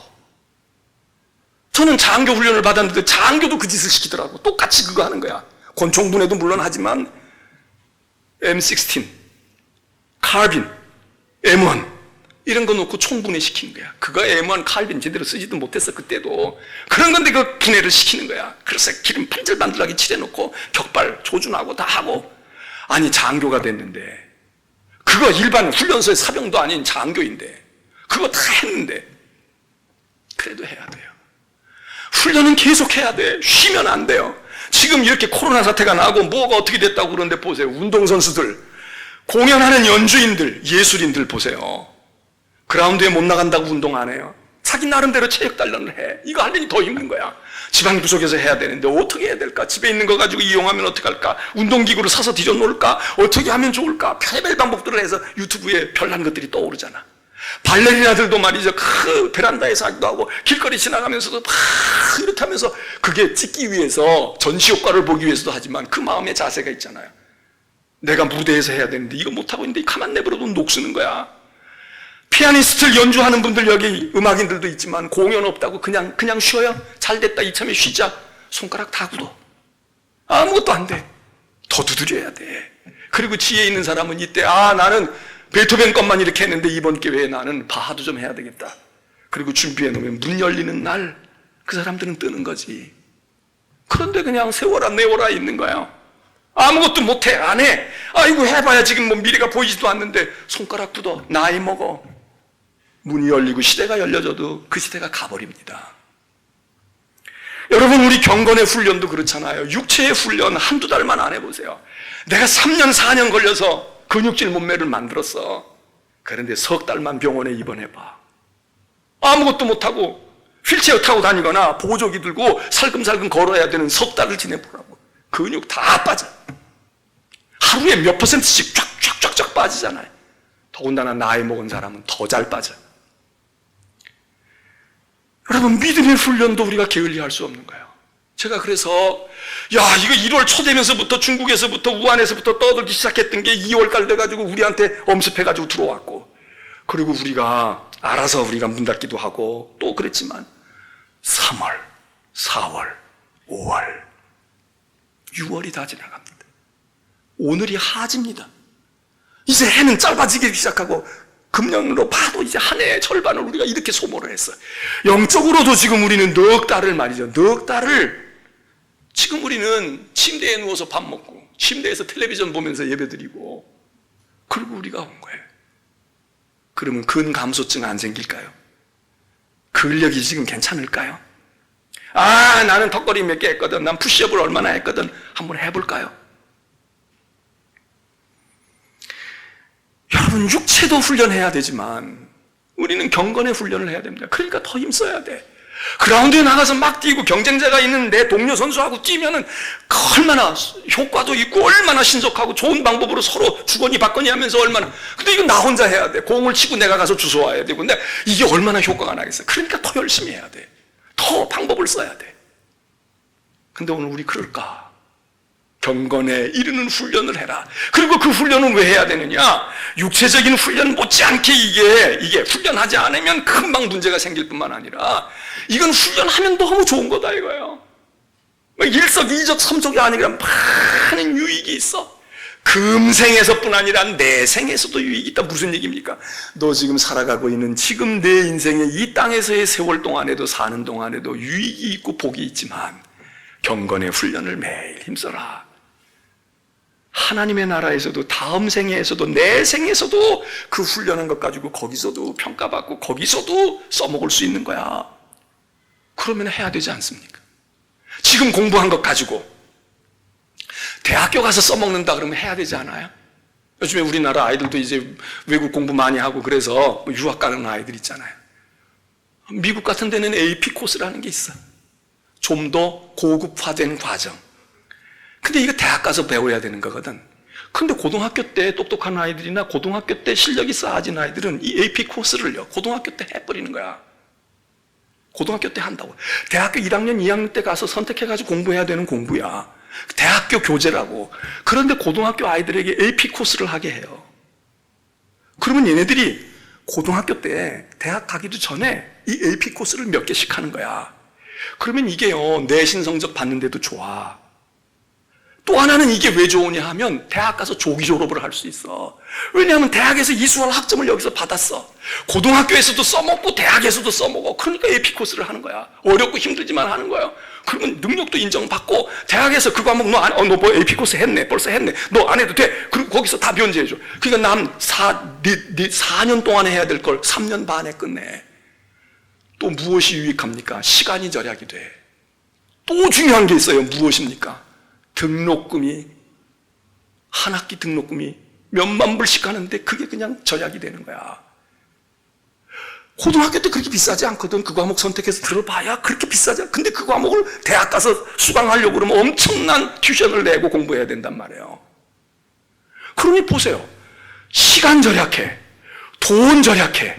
저는 장교 훈련을 받았는데 장교도 그 짓을 시키더라고. 똑같이 그거 하는 거야. 권총 분해도 물론 하지만 M16, 카빈, M1 이런 거 놓고 총 분해 시키는 거야. 그거 M1 카빈 제대로 쓰지도 못했어 그때도. 그런 건데 그 분해를 시키는 거야. 그래서 기름 반질반질하게 칠해놓고 격발 조준하고 다 하고. 아니, 장교가 됐는데 그거 일반 훈련소의 사병도 아닌 장교인데 그거 다 했는데 그래도 해야 돼요. 훈련은 계속 해야 돼. 쉬면 안 돼요. 지금 이렇게 코로나 사태가 나고 뭐가 어떻게 됐다고 그러는데 보세요. 운동선수들 공연하는 연주인들, 예술인들 보세요. 그라운드에 못 나간다고 운동 안 해요. 자기 나름대로 체력 단련을 해. 이거 하려니 더 힘든 거야. 지방 구석에서 해야 되는데 어떻게 해야 될까? 집에 있는 거 가지고 이용하면 어떻게 할까? 운동기구를 사서 뒤져 놓을까? 어떻게 하면 좋을까? 별별 방법들을 해서 유튜브에 별난 것들이 떠오르잖아. 발레리나들도 말이죠. 그 베란다에서 하기도 하고 길거리 지나가면서도 막 이렇게 하면서 그게 찍기 위해서 전시 효과를 보기 위해서도 하지만 그 마음의 자세가 있잖아요. 내가 무대에서 해야 되는데 이거 못하고 있는데 가만 내버려도 녹쓰는 거야. 피아니스트를 연주하는 분들 여기 음악인들도 있지만 공연 없다고 그냥 쉬어요? 잘 됐다 이참에 쉬자. 손가락 다 굳어. 아무것도 안 돼. 더 두드려야 돼. 그리고 지혜 있는 사람은 이때 나는 베토벤 것만 이렇게 했는데 이번 기회에 나는 바하도 좀 해야 되겠다. 그리고 준비해 놓으면 문 열리는 날 그 사람들은 뜨는 거지. 그런데 그냥 세워라 내워라 있는 거야. 아무것도 못해 안 해. 이거 해봐야 지금 뭐 미래가 보이지도 않는데 손가락 굳어. 나이 먹어. 문이 열리고 시대가 열려져도 그 시대가 가버립니다. 여러분 우리 경건의 훈련도 그렇잖아요. 육체의 훈련 한두 달만 안 해보세요. 내가 3년 4년 걸려서 근육질 몸매를 만들었어. 그런데 석 달만 병원에 입원해봐. 아무것도 못하고 휠체어 타고 다니거나 보조기 들고 살금살금 걸어야 되는 석 달을 지내보라고. 근육 다 빠져. 하루에 몇 %씩 쫙쫙쫙쫙 빠지잖아요. 더군다나 나이 먹은 사람은 더 잘 빠져. 여러분 믿음의 훈련도 우리가 게을리할 수 없는 거예요. 제가 그래서 이거 1월 초 되면서부터 중국에서부터 우한에서부터 떠들기 시작했던 게 2월달 돼가지고 우리한테 엄습해가지고 들어왔고, 그리고 우리가 알아서 우리가 문 닫기도 하고 또 그랬지만 3월, 4월, 5월, 6월이 다 지나갑니다. 오늘이 하지입니다. 이제 해는 짧아지기 시작하고 금년으로 봐도 이제 한 해의 절반을 우리가 이렇게 소모를 했어요. 영적으로도 지금 우리는 넉 달을 말이죠. 넉 달을 지금 우리는 침대에 누워서 밥 먹고 침대에서 텔레비전 보면서 예배드리고 그리고 우리가 온 거예요. 그러면 근감소증 안 생길까요? 근력이 지금 괜찮을까요? 나는 턱걸이 몇 개 했거든. 난 푸시업을 얼마나 했거든. 한번 해볼까요? 여러분 육체도 훈련해야 되지만 우리는 경건의 훈련을 해야 됩니다. 그러니까 더 힘써야 돼. 그라운드에 나가서 막 뛰고 경쟁자가 있는 내 동료 선수하고 뛰면은 얼마나 효과도 있고 얼마나 신속하고 좋은 방법으로 서로 주거니 받거니 하면서 얼마나. 근데 이거 나 혼자 해야 돼. 공을 치고 내가 가서 주워와야 되고. 근데 이게 얼마나 효과가 나겠어요. 그러니까 더 열심히 해야 돼. 더 방법을 써야 돼. 근데 오늘 우리 그럴까? 경건에 이르는 훈련을 해라. 그리고 그 훈련은 왜 해야 되느냐? 육체적인 훈련 못지않게 이게 훈련하지 않으면 금방 문제가 생길 뿐만 아니라 이건 훈련하면 너무 좋은 거다 이거예요. 일석이조 삼족이 아니라 많은 유익이 있어. 금생에서뿐 아니라 내생에서도 유익이 있다. 무슨 얘기입니까? 너 지금 살아가고 있는 지금 내 인생의 이 땅에서의 세월 동안에도 사는 동안에도 유익이 있고 복이 있지만 경건의 훈련을 매일 힘써라. 하나님의 나라에서도 다음 생에서도 내 생에서도 그 훈련한 것 가지고 거기서도 평가받고 거기서도 써먹을 수 있는 거야. 그러면 해야 되지 않습니까? 지금 공부한 것 가지고 대학교 가서 써먹는다 그러면 해야 되지 않아요? 요즘에 우리나라 아이들도 이제 외국 공부 많이 하고 그래서 유학 가는 아이들 있잖아요. 미국 같은 데는 AP 코스라는 게 있어. 좀 더 고급화된 과정. 근데 이거 대학 가서 배워야 되는 거거든. 근데 고등학교 때 똑똑한 아이들이나 고등학교 때 실력이 쌓아진 아이들은 이 AP 코스를요 고등학교 때 해버리는 거야. 고등학교 때 한다고. 대학교 1학년, 2학년 때 가서 선택해가지고 공부해야 되는 공부야. 대학교 교재라고. 그런데 고등학교 아이들에게 AP 코스를 하게 해요. 그러면 얘네들이 고등학교 때 대학 가기도 전에 이 AP 코스를 몇 개씩 하는 거야. 그러면 이게요 내신 성적 받는데도 좋아. 또 하나는 이게 왜 좋으냐 하면 대학 가서 조기 졸업을 할 수 있어. 왜냐하면 대학에서 이수할 학점을 여기서 받았어. 고등학교에서도 써먹고 대학에서도 써먹어. 그러니까 AP 코스를 하는 거야. 어렵고 힘들지만 하는 거야. 그러면 능력도 인정받고 대학에서 그 과목 너 뭐 AP 코스 했네. 벌써 했네. 너 안 해도 돼. 그리고 거기서 다 변제해줘. 그러니까 남 4년 동안에 해야 될 걸 3년 반에 끝내. 또 무엇이 유익합니까? 시간이 절약이 돼. 또 중요한 게 있어요. 무엇입니까? 등록금이 한 학기 등록금이 몇만 불씩 하는데 그게 그냥 절약이 되는 거야. 고등학교 때 그렇게 비싸지 않거든. 그 과목 선택해서 들어봐야 그렇게 비싸지 않아. 근데 그 과목을 대학 가서 수강하려고 그러면 엄청난 튜션을 내고 공부해야 된단 말이에요. 그러니 보세요. 시간 절약해. 돈 절약해.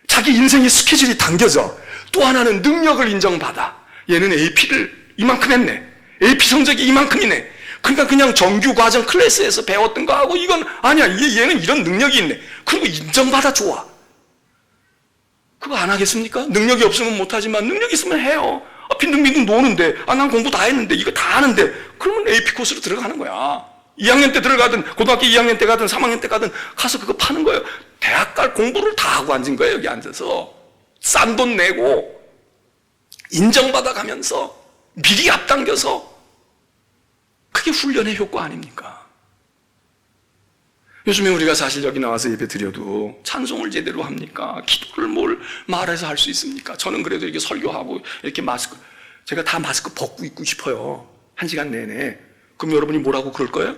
자기 인생의 스케줄이 당겨져. 또 하나는 능력을 인정받아. 얘는 AP를 이만큼 했네. AP 성적이 이만큼이네. 그러니까 그냥 정규 과정 클래스에서 배웠던 거 하고 이건 아니야. 얘는 이런 능력이 있네. 그리고 인정받아 좋아. 그거 안 하겠습니까? 능력이 없으면 못하지만 능력 있으면 해요. 빈둥빈둥 노는데 난 공부 다 했는데 이거 다 하는데 그러면 AP 코스로 들어가는 거야. 2학년 때 들어가든 고등학교 2학년 때 가든 3학년 때 가든 가서 그거 파는 거예요. 대학 갈 공부를 다 하고 앉은 거예요. 여기 앉아서 싼 돈 내고 인정받아 가면서 미리 앞당겨서 그게 훈련의 효과 아닙니까? 요즘에 우리가 사실 여기 나와서 예배 드려도 찬송을 제대로 합니까? 기도를 뭘 말해서 할 수 있습니까? 저는 그래도 이렇게 설교하고 이렇게 마스크, 제가 다 마스크 벗고 있고 싶어요. 1시간 내내. 그럼 여러분이 뭐라고 그럴 거예요?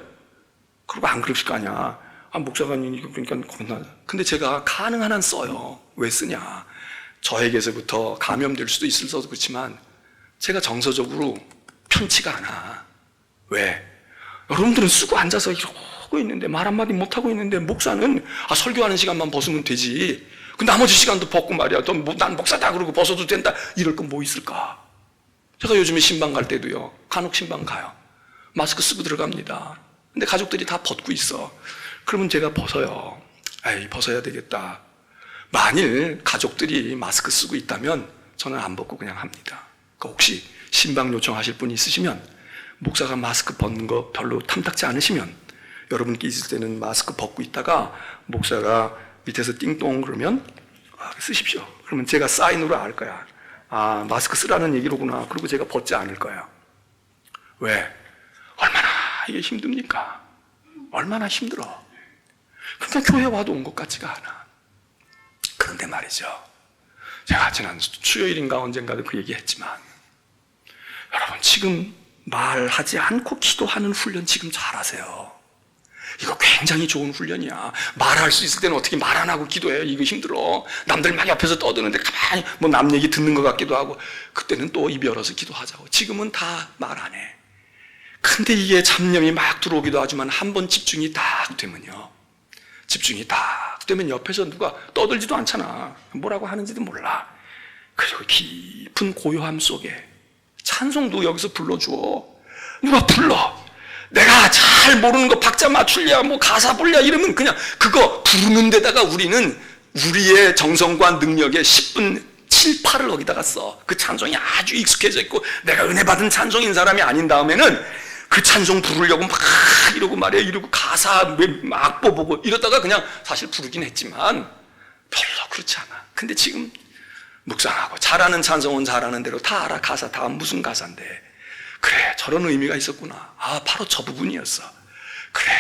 그러고 안 그러실 거 아니야. 목사관이 그러니까 겁나. 근데 제가 가능한 한 써요. 왜 쓰냐? 저에게서부터 감염될 수도 있어서 그렇지만 제가 정서적으로 편치가 않아. 왜? 여러분들은 쓰고 앉아서 이러고 있는데 말 한마디 못하고 있는데 목사는 설교하는 시간만 벗으면 되지. 그 나머지 시간도 벗고 말이야. 난 목사다 그러고 벗어도 된다. 이럴 건 뭐 있을까? 제가 요즘에 신방 갈 때도요. 간혹 신방 가요. 마스크 쓰고 들어갑니다. 근데 가족들이 다 벗고 있어. 그러면 제가 벗어요. 벗어야 되겠다. 만일 가족들이 마스크 쓰고 있다면 저는 안 벗고 그냥 합니다. 그러니까 혹시 신방 요청하실 분이 있으시면 목사가 마스크 벗는 거 별로 탐탁지 않으시면 여러분께 있을 때는 마스크 벗고 있다가 목사가 밑에서 띵동 그러면 쓰십시오. 그러면 제가 사인으로 알 거야. 마스크 쓰라는 얘기로구나. 그리고 제가 벗지 않을 거야. 왜? 얼마나 이게 힘듭니까? 얼마나 힘들어. 그러니까 교회 와도 온 것 같지가 않아. 그런데 말이죠. 제가 지난 수요일인가 언젠가도 그 얘기했지만 여러분 지금 말하지 않고 기도하는 훈련 지금 잘하세요. 이거 굉장히 좋은 훈련이야. 말할 수 있을 때는 어떻게 말 안 하고 기도해요? 이거 힘들어. 남들 막 옆에서 떠드는데 가만히 남 얘기 듣는 것 같기도 하고 그때는 또 입 열어서 기도하자고. 지금은 다 말 안 해. 근데 이게 잡념이 막 들어오기도 하지만 한번 집중이 딱 되면요. 집중이 딱 되면 옆에서 누가 떠들지도 않잖아. 뭐라고 하는지도 몰라. 그리고 깊은 고요함 속에 찬송도 여기서 불러줘. 누가 불러. 내가 잘 모르는 거 박자 맞출랴 가사 불랴 이러면 그냥 그거 부르는 데다가 우리는 우리의 정성과 능력의 10분 7, 8을 거기다가 써. 그 찬송이 아주 익숙해져 있고 내가 은혜 받은 찬송인 사람이 아닌 다음에는 그 찬송 부르려고 막 이러고 말이야. 이러고 가사 악보 보고 이러다가 그냥 사실 부르긴 했지만 별로 그렇지 않아. 근데 지금 묵상하고 잘하는 찬송은 잘하는 대로 다 알아. 가사 다 무슨 가사인데 그래 저런 의미가 있었구나. 바로 저 부분이었어. 그래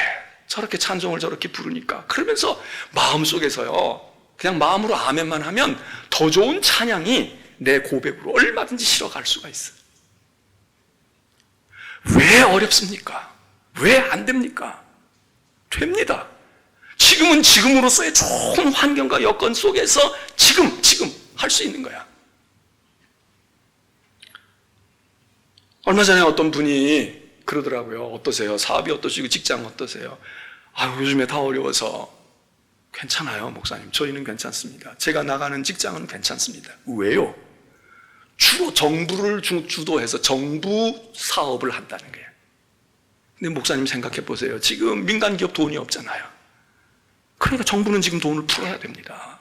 저렇게 찬송을 저렇게 부르니까 그러면서 마음속에서요 그냥 마음으로 아멘만 하면 더 좋은 찬양이 내 고백으로 얼마든지 실어갈 수가 있어. 왜 어렵습니까? 왜 안 됩니까? 됩니다. 지금은 지금으로서의 좋은 환경과 여건 속에서 지금 할 수 있는 거야. 얼마 전에 어떤 분이 그러더라고요. 어떠세요? 사업이 어떠시고 직장 어떠세요? 요즘에 다 어려워서. 괜찮아요, 목사님. 저희는 괜찮습니다. 제가 나가는 직장은 괜찮습니다. 왜요? 주로 정부를 주도해서 정부 사업을 한다는 거예요. 근데 목사님 생각해 보세요. 지금 민간 기업 돈이 없잖아요. 그러니까 정부는 지금 돈을 풀어야 됩니다.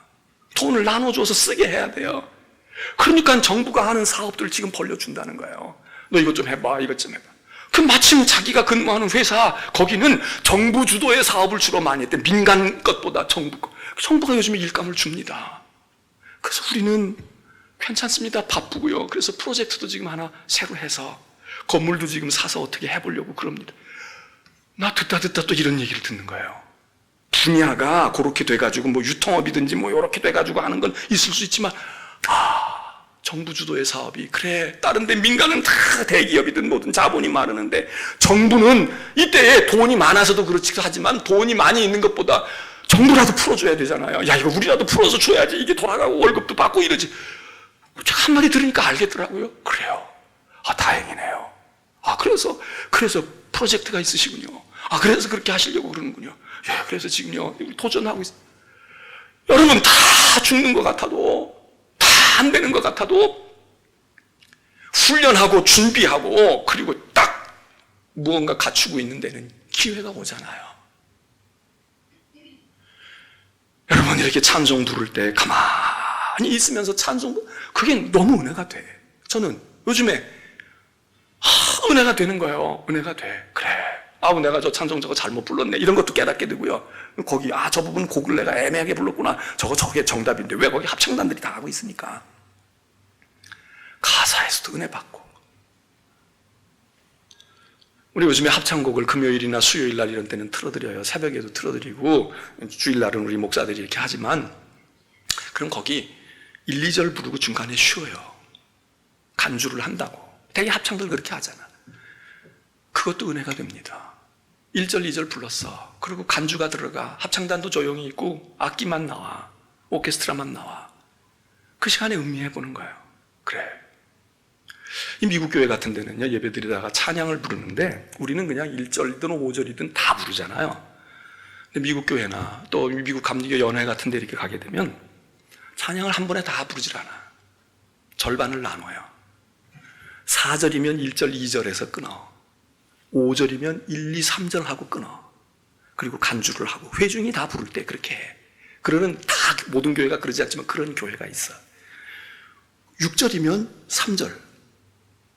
돈을 나눠줘서 쓰게 해야 돼요. 그러니까 정부가 하는 사업들을 지금 벌려준다는 거예요. 너 이것 좀 해봐, 이것 좀 해봐. 그 마침 자기가 근무하는 회사 거기는 정부 주도의 사업을 주로 많이 했대. 민간 것보다 정부 것. 정부가 요즘에 일감을 줍니다. 그래서 우리는 괜찮습니다. 바쁘고요. 그래서 프로젝트도 지금 하나 새로 해서 건물도 지금 사서 어떻게 해보려고 그럽니다. 나 듣다 또 이런 얘기를 듣는 거예요. 분야가 그렇게 돼가지고 유통업이든지 이렇게 돼가지고 하는 건 있을 수 있지만 정부 주도의 사업이, 그래, 다른 데 민간은 다 대기업이든 뭐든 자본이 많으는데 정부는 이때에 돈이 많아서도 그렇지 하지만 돈이 많이 있는 것보다 정부라도 풀어줘야 되잖아요. 야, 이거 우리라도 풀어서 줘야지. 이게 돌아가고 월급도 받고 이러지. 제가 한마디 들으니까 알겠더라고요. 그래요. 아, 다행이네요. 아, 그래서 프로젝트가 있으시군요. 아, 그래서 그렇게 하시려고 그러는군요. 예, 그래서 지금요, 도전하고 있어요. 여러분, 다 죽는 것 같아도, 다 안 되는 것 같아도, 훈련하고 준비하고, 그리고 딱 무언가 갖추고 있는 데는 기회가 오잖아요. 여러분, 이렇게 찬송 부를 때 가만히 있으면서 찬송, 그게 너무 은혜가 돼. 저는 요즘에, 은혜가 되는 거예요. 은혜가 돼. 그래. 내가 저 찬송 저거 잘못 불렀네. 이런 것도 깨닫게 되고요. 거기, 저 부분 곡을 내가 애매하게 불렀구나. 저게 정답인데 왜 거기 합창단들이 다 하고 있습니까? 가사에서도 은혜 받고. 우리 요즘에 합창곡을 금요일이나 수요일 날 이런 때는 틀어드려요. 새벽에도 틀어드리고, 주일날은 우리 목사들이 이렇게 하지만, 그럼 거기 1, 2절 부르고 중간에 쉬어요. 간주를 한다고. 되게 합창들 그렇게 하잖아. 그것도 은혜가 됩니다. 1절, 2절 불렀어. 그리고 간주가 들어가. 합창단도 조용히 있고 악기만 나와. 오케스트라만 나와. 그 시간에 음미해 보는 거예요. 그래. 이 미국 교회 같은 데는요, 예배 드리다가 찬양을 부르는데 우리는 그냥 1절이든 5절이든 다 부르잖아요. 근데 미국 교회나 또 미국 감리교 연회 같은 데 이렇게 가게 되면 찬양을 한 번에 다 부르질 않아. 절반을 나눠요. 4절이면 1절, 2절에서 끊어. 5절이면 1, 2, 3절 하고 끊어. 그리고 간주를 하고 회중이 다 부를 때 그렇게 해. 그러는 다 모든 교회가 그러지 않지만 그런 교회가 있어. 6절이면 3절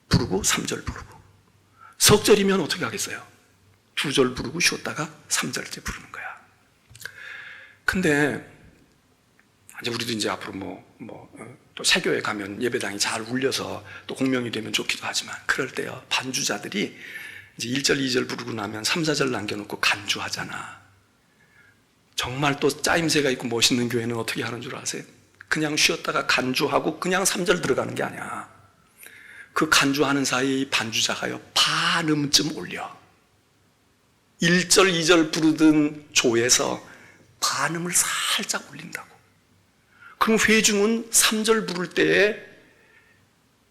부르고 3절 부르고. 석절이면 어떻게 하겠어요? 2절 부르고 쉬었다가 3절째 부르는 거야. 근데 이제 우리도 이제 앞으로 또 새교회 가면 예배당이 잘 울려서 또 공명이 되면 좋기도 하지만 그럴 때요, 반주자들이 이제 1절, 2절 부르고 나면 3, 4절 남겨놓고 간주하잖아. 정말 또 짜임새가 있고 멋있는 교회는 어떻게 하는 줄 아세요? 그냥 쉬었다가 간주하고 그냥 3절 들어가는 게 아니야. 그 간주하는 사이에 반주자가요, 반음쯤 올려. 1절, 2절 부르던 조에서 반음을 살짝 올린다고. 그럼 회중은 3절 부를 때에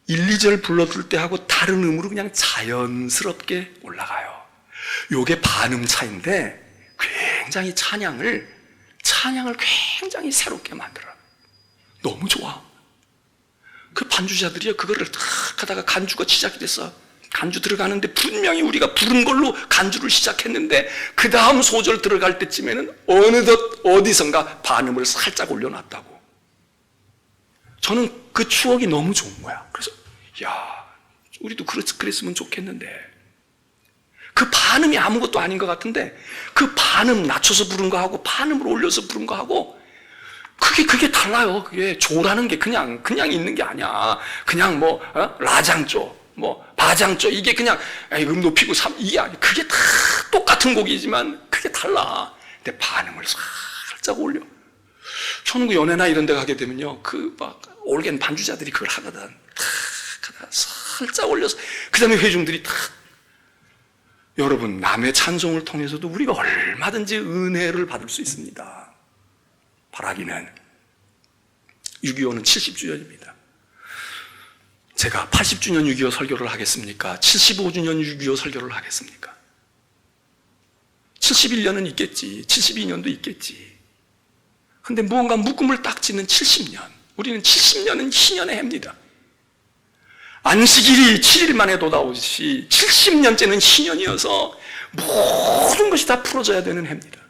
1, 2절 불러줄 때 하고 다른 음으로 그냥 자연스럽게 올라가요. 요게 반음 차인데 굉장히 찬양을 굉장히 새롭게 만들어. 너무 좋아. 그 반주자들이요, 그거를 탁 하다가 간주가 시작이 됐어. 간주 들어가는데 분명히 우리가 부른 걸로 간주를 시작했는데 그 다음 소절 들어갈 때쯤에는 어느덧 어디선가 반음을 살짝 올려놨다고. 저는 그 추억이 너무 좋은 거야. 그래서 우리도 그랬으면 좋겠는데 그 반음이 아무것도 아닌 것 같은데 그 반음 낮춰서 부른 거하고 반음을 올려서 부른 거하고 그게 달라요. 그게 조라는 게 그냥 있는 게 아니야. 그냥 라장조, 바장조 이게 그냥 음 높이고 이게 아니야. 그게 다 똑같은 곡이지만 그게 달라. 근데 반음을 살짝 올려. 저는 그 연애나 이런 데 가게 되면요, 올겐 반주자들이 그걸 하거든. 하다가 살짝 올려서 그 다음에 회중들이 여러분, 남의 찬송을 통해서도 우리가 얼마든지 은혜를 받을 수 있습니다. 바라기는 6.25는 70주년입니다. 제가 80주년 6.25 설교를 하겠습니까? 75주년 6.25 설교를 하겠습니까? 71년은 있겠지. 72년도 있겠지. 근데 무언가 묶음을 딱 짓는 70년. 우리는 70년은 희년의 해입니다. 안식일이 7일 만에 돌아오듯이 70년째는 희년이어서 모든 것이 다 풀어져야 되는 해입니다.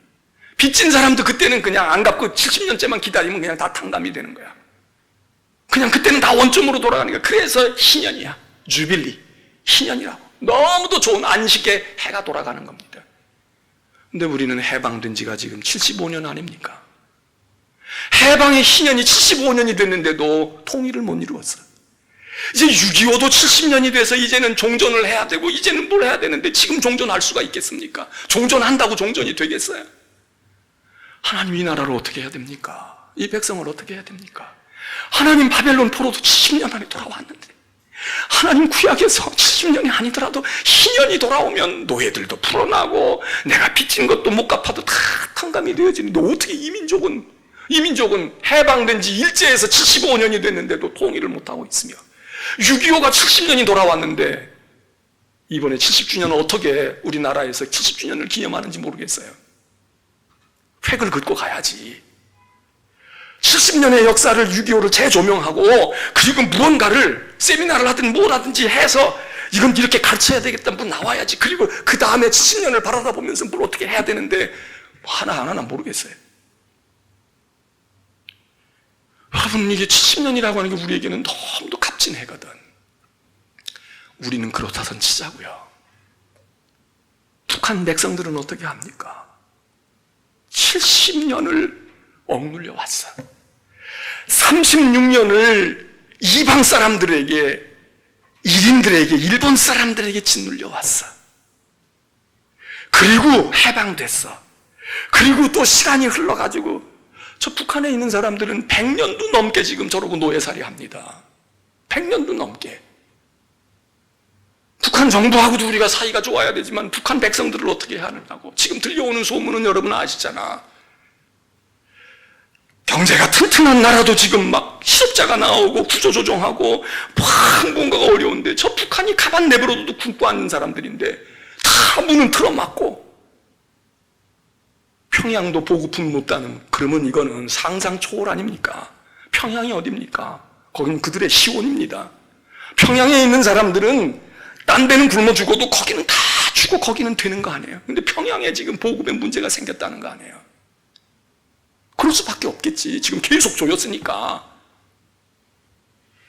빚진 사람도 그때는 그냥 안 갚고 70년째만 기다리면 그냥 다 탕감이 되는 거야. 그냥 그때는 다 원점으로 돌아가는 거야. 그래서 희년이야. 주빌리. 희년이라고. 너무도 좋은 안식의 해가 돌아가는 겁니다. 근데 우리는 해방된 지가 지금 75년 아닙니까? 해방의 희년이 75년이 됐는데도 통일을 못 이루었어요. 이제 6.25도 70년이 돼서 이제는 종전을 해야 되고 이제는 뭘 해야 되는데 지금 종전할 수가 있겠습니까? 종전한다고 종전이 되겠어요? 하나님 이 나라를 어떻게 해야 됩니까? 이 백성을 어떻게 해야 됩니까? 하나님 바벨론 포로도 70년 만에 돌아왔는데, 하나님 구약에서 70년이 아니더라도 희년이 돌아오면 노예들도 풀어나고 내가 빚진 것도 못 갚아도 다 탕감이 되어지는데, 어떻게 이 민족은 해방된 지 일제에서 75년이 됐는데도 통일을 못하고 있으며, 6.25가 70년이 돌아왔는데 이번에 70주년을 어떻게 우리나라에서 70주년을 기념하는지 모르겠어요. 획을 긋고 가야지. 70년의 역사를 6.25를 재조명하고, 그리고 무언가를 세미나를 하든 뭘 하든지 해서 이건 이렇게 가르쳐야 되겠다, 뭐 나와야지. 그리고 그 다음에 70년을 바라다 보면서 뭘 어떻게 해야 되는데, 하나하나 모르겠어요. 여러분, 이게 70년이라고 하는 게 우리에게는 너무도 값진 해거든. 우리는 그렇다선 치자고요. 북한 백성들은 어떻게 합니까? 70년을 억눌려 왔어. 36년을 이방 사람들에게, 일인들에게, 일본 사람들에게 짓눌려 왔어. 그리고 해방됐어. 그리고 또 시간이 흘러가지고 저 북한에 있는 사람들은 100년도 넘게 지금 저러고 노예살이 합니다. 100년도 넘게. 북한 정부하고도 우리가 사이가 좋아야 되지만 북한 백성들을 어떻게 해야 하느냐고. 지금 들려오는 소문은 여러분 아시잖아. 경제가 튼튼한 나라도 지금 막 실업자가 나오고 구조조정하고 막 뭔가가 어려운데, 저 북한이 가만 내버려둬도 굶고 앉는 사람들인데 다 문은 틀어막고, 평양도 보급품 못다는, 그러면 이거는 상상 초월 아닙니까? 평양이 어딥니까? 거기는 그들의 시온입니다. 평양에 있는 사람들은 딴 데는 굶어 죽어도 거기는 다 주고 거기는 되는 거 아니에요? 근데 평양에 지금 보급에 문제가 생겼다는 거 아니에요? 그럴 수밖에 없겠지. 지금 계속 조였으니까.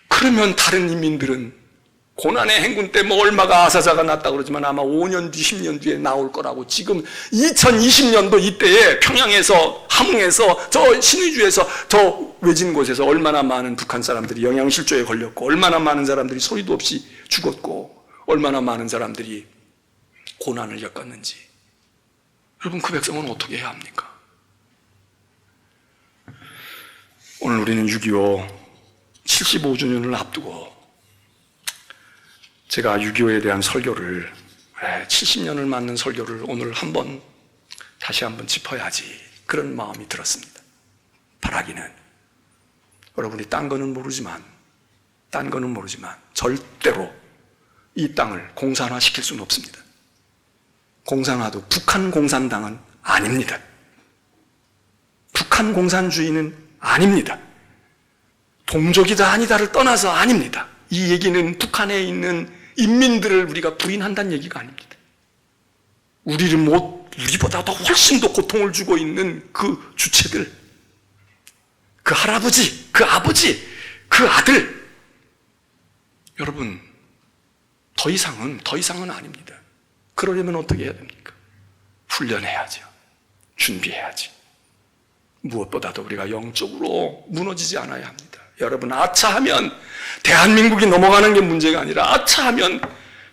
그러면 다른 인민들은 고난의 행군 때 뭐 얼마가 아사자가 났다 그러지만 아마 5년 뒤, 10년 뒤에 나올 거라고. 지금 2020년도 이때에 평양에서, 함흥에서, 저 신의주에서, 저 외진 곳에서 얼마나 많은 북한 사람들이 영양실조에 걸렸고, 얼마나 많은 사람들이 소리도 없이 죽었고, 얼마나 많은 사람들이 고난을 겪었는지. 여러분, 그 백성은 어떻게 해야 합니까? 오늘 우리는 6.25 75주년을 앞두고 제가 6.25에 대한 설교를, 70년을 맞는 설교를 오늘 다시 한번 짚어야지, 그런 마음이 들었습니다. 바라기는, 여러분이 딴 거는 모르지만 절대로 이 땅을 공산화시킬 수는 없습니다. 공산화도 북한 공산당은 아닙니다. 북한 공산주의는 아닙니다. 동족이다 아니다를 떠나서 아닙니다. 이 얘기는 북한에 있는 인민들을 우리가 부인한다는 얘기가 아닙니다. 우리보다 더 훨씬 더 고통을 주고 있는 그 주체들, 그 할아버지, 그 아버지, 그 아들, 여러분, 더 이상은 아닙니다. 그러려면 어떻게 해야 됩니까? 훈련해야죠. 준비해야죠. 무엇보다도 우리가 영적으로 무너지지 않아야 합니다. 여러분, 아차하면 대한민국이 넘어가는 게 문제가 아니라, 아차하면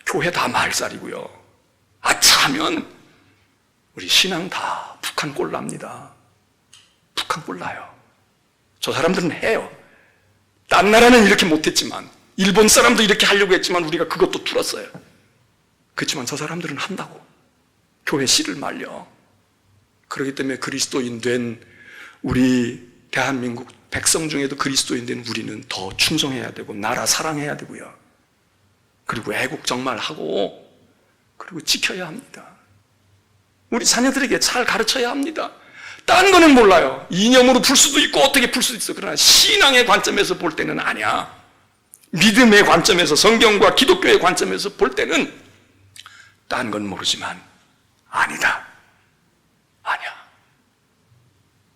교회 다 말살이고요. 아차하면 우리 신앙 다 북한 꼴 납니다. 북한 꼴 나요. 저 사람들은 해요. 딴 나라는 이렇게 못했지만, 일본 사람도 이렇게 하려고 했지만 우리가 그것도 뚫었어요. 그렇지만 저 사람들은 한다고. 교회 씨를 말려. 그렇기 때문에 그리스도인 된 우리 대한민국 백성 중에도 그리스도인 된 우리는 더 충성해야 되고, 나라 사랑해야 되고요. 그리고 애국 정말 하고, 그리고 지켜야 합니다. 우리 자녀들에게 잘 가르쳐야 합니다. 딴 거는 몰라요. 이념으로 풀 수도 있고 어떻게 풀 수도 있어. 그러나 신앙의 관점에서 볼 때는 아니야. 믿음의 관점에서, 성경과 기독교의 관점에서 볼 때는 딴 건 모르지만 아니다. 아니야.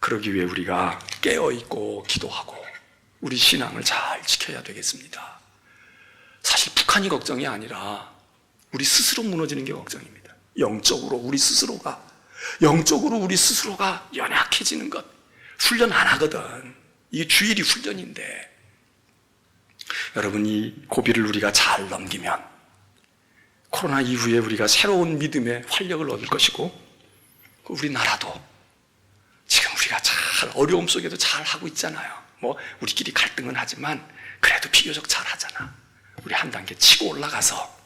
그러기 위해 우리가 깨어있고 기도하고 우리 신앙을 잘 지켜야 되겠습니다. 사실 북한이 걱정이 아니라 우리 스스로 무너지는 게 걱정입니다. 영적으로 우리 스스로가 연약해지는 것. 훈련 안 하거든. 이게 주일이 훈련인데, 여러분, 이 고비를 우리가 잘 넘기면 코로나 이후에 우리가 새로운 믿음의 활력을 얻을 것이고, 우리나라도 지금 우리가 잘 어려움 속에도 잘 하고 있잖아요. 뭐 우리끼리 갈등은 하지만 그래도 비교적 잘하잖아. 우리 한 단계 치고 올라가서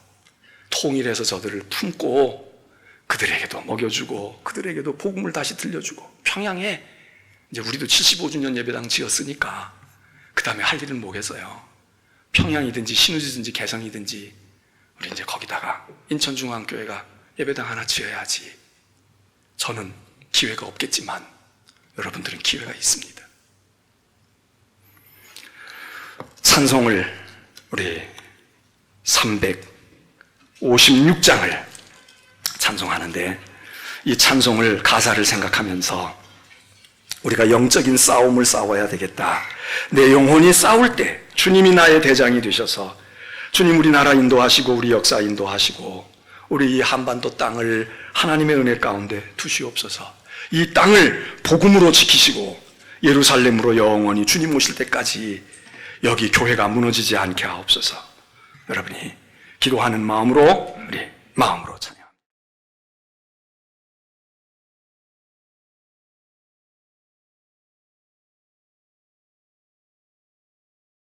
통일해서 저들을 품고 그들에게도 먹여주고 그들에게도 복음을 다시 들려주고, 평양에 이제 우리도 75주년 예배당 지었으니까 그 다음에 할 일은 뭐겠어요? 평양이든지 신우지든지 개성이든지 우리 이제 거기다가 인천중앙교회가 예배당 하나 지어야지. 저는 기회가 없겠지만 여러분들은 기회가 있습니다. 찬송을 우리 356장을 찬송하는데, 이 찬송을 가사를 생각하면서 우리가 영적인 싸움을 싸워야 되겠다. 내 영혼이 싸울 때 주님이 나의 대장이 되셔서 주님 우리 나라 인도하시고 우리 역사 인도하시고 우리 이 한반도 땅을 하나님의 은혜 가운데 두시옵소서. 이 땅을 복음으로 지키시고 예루살렘으로 영원히 주님 오실 때까지 여기 교회가 무너지지 않게 하옵소서. 여러분이 기도하는 마음으로 우리 마음으로 찬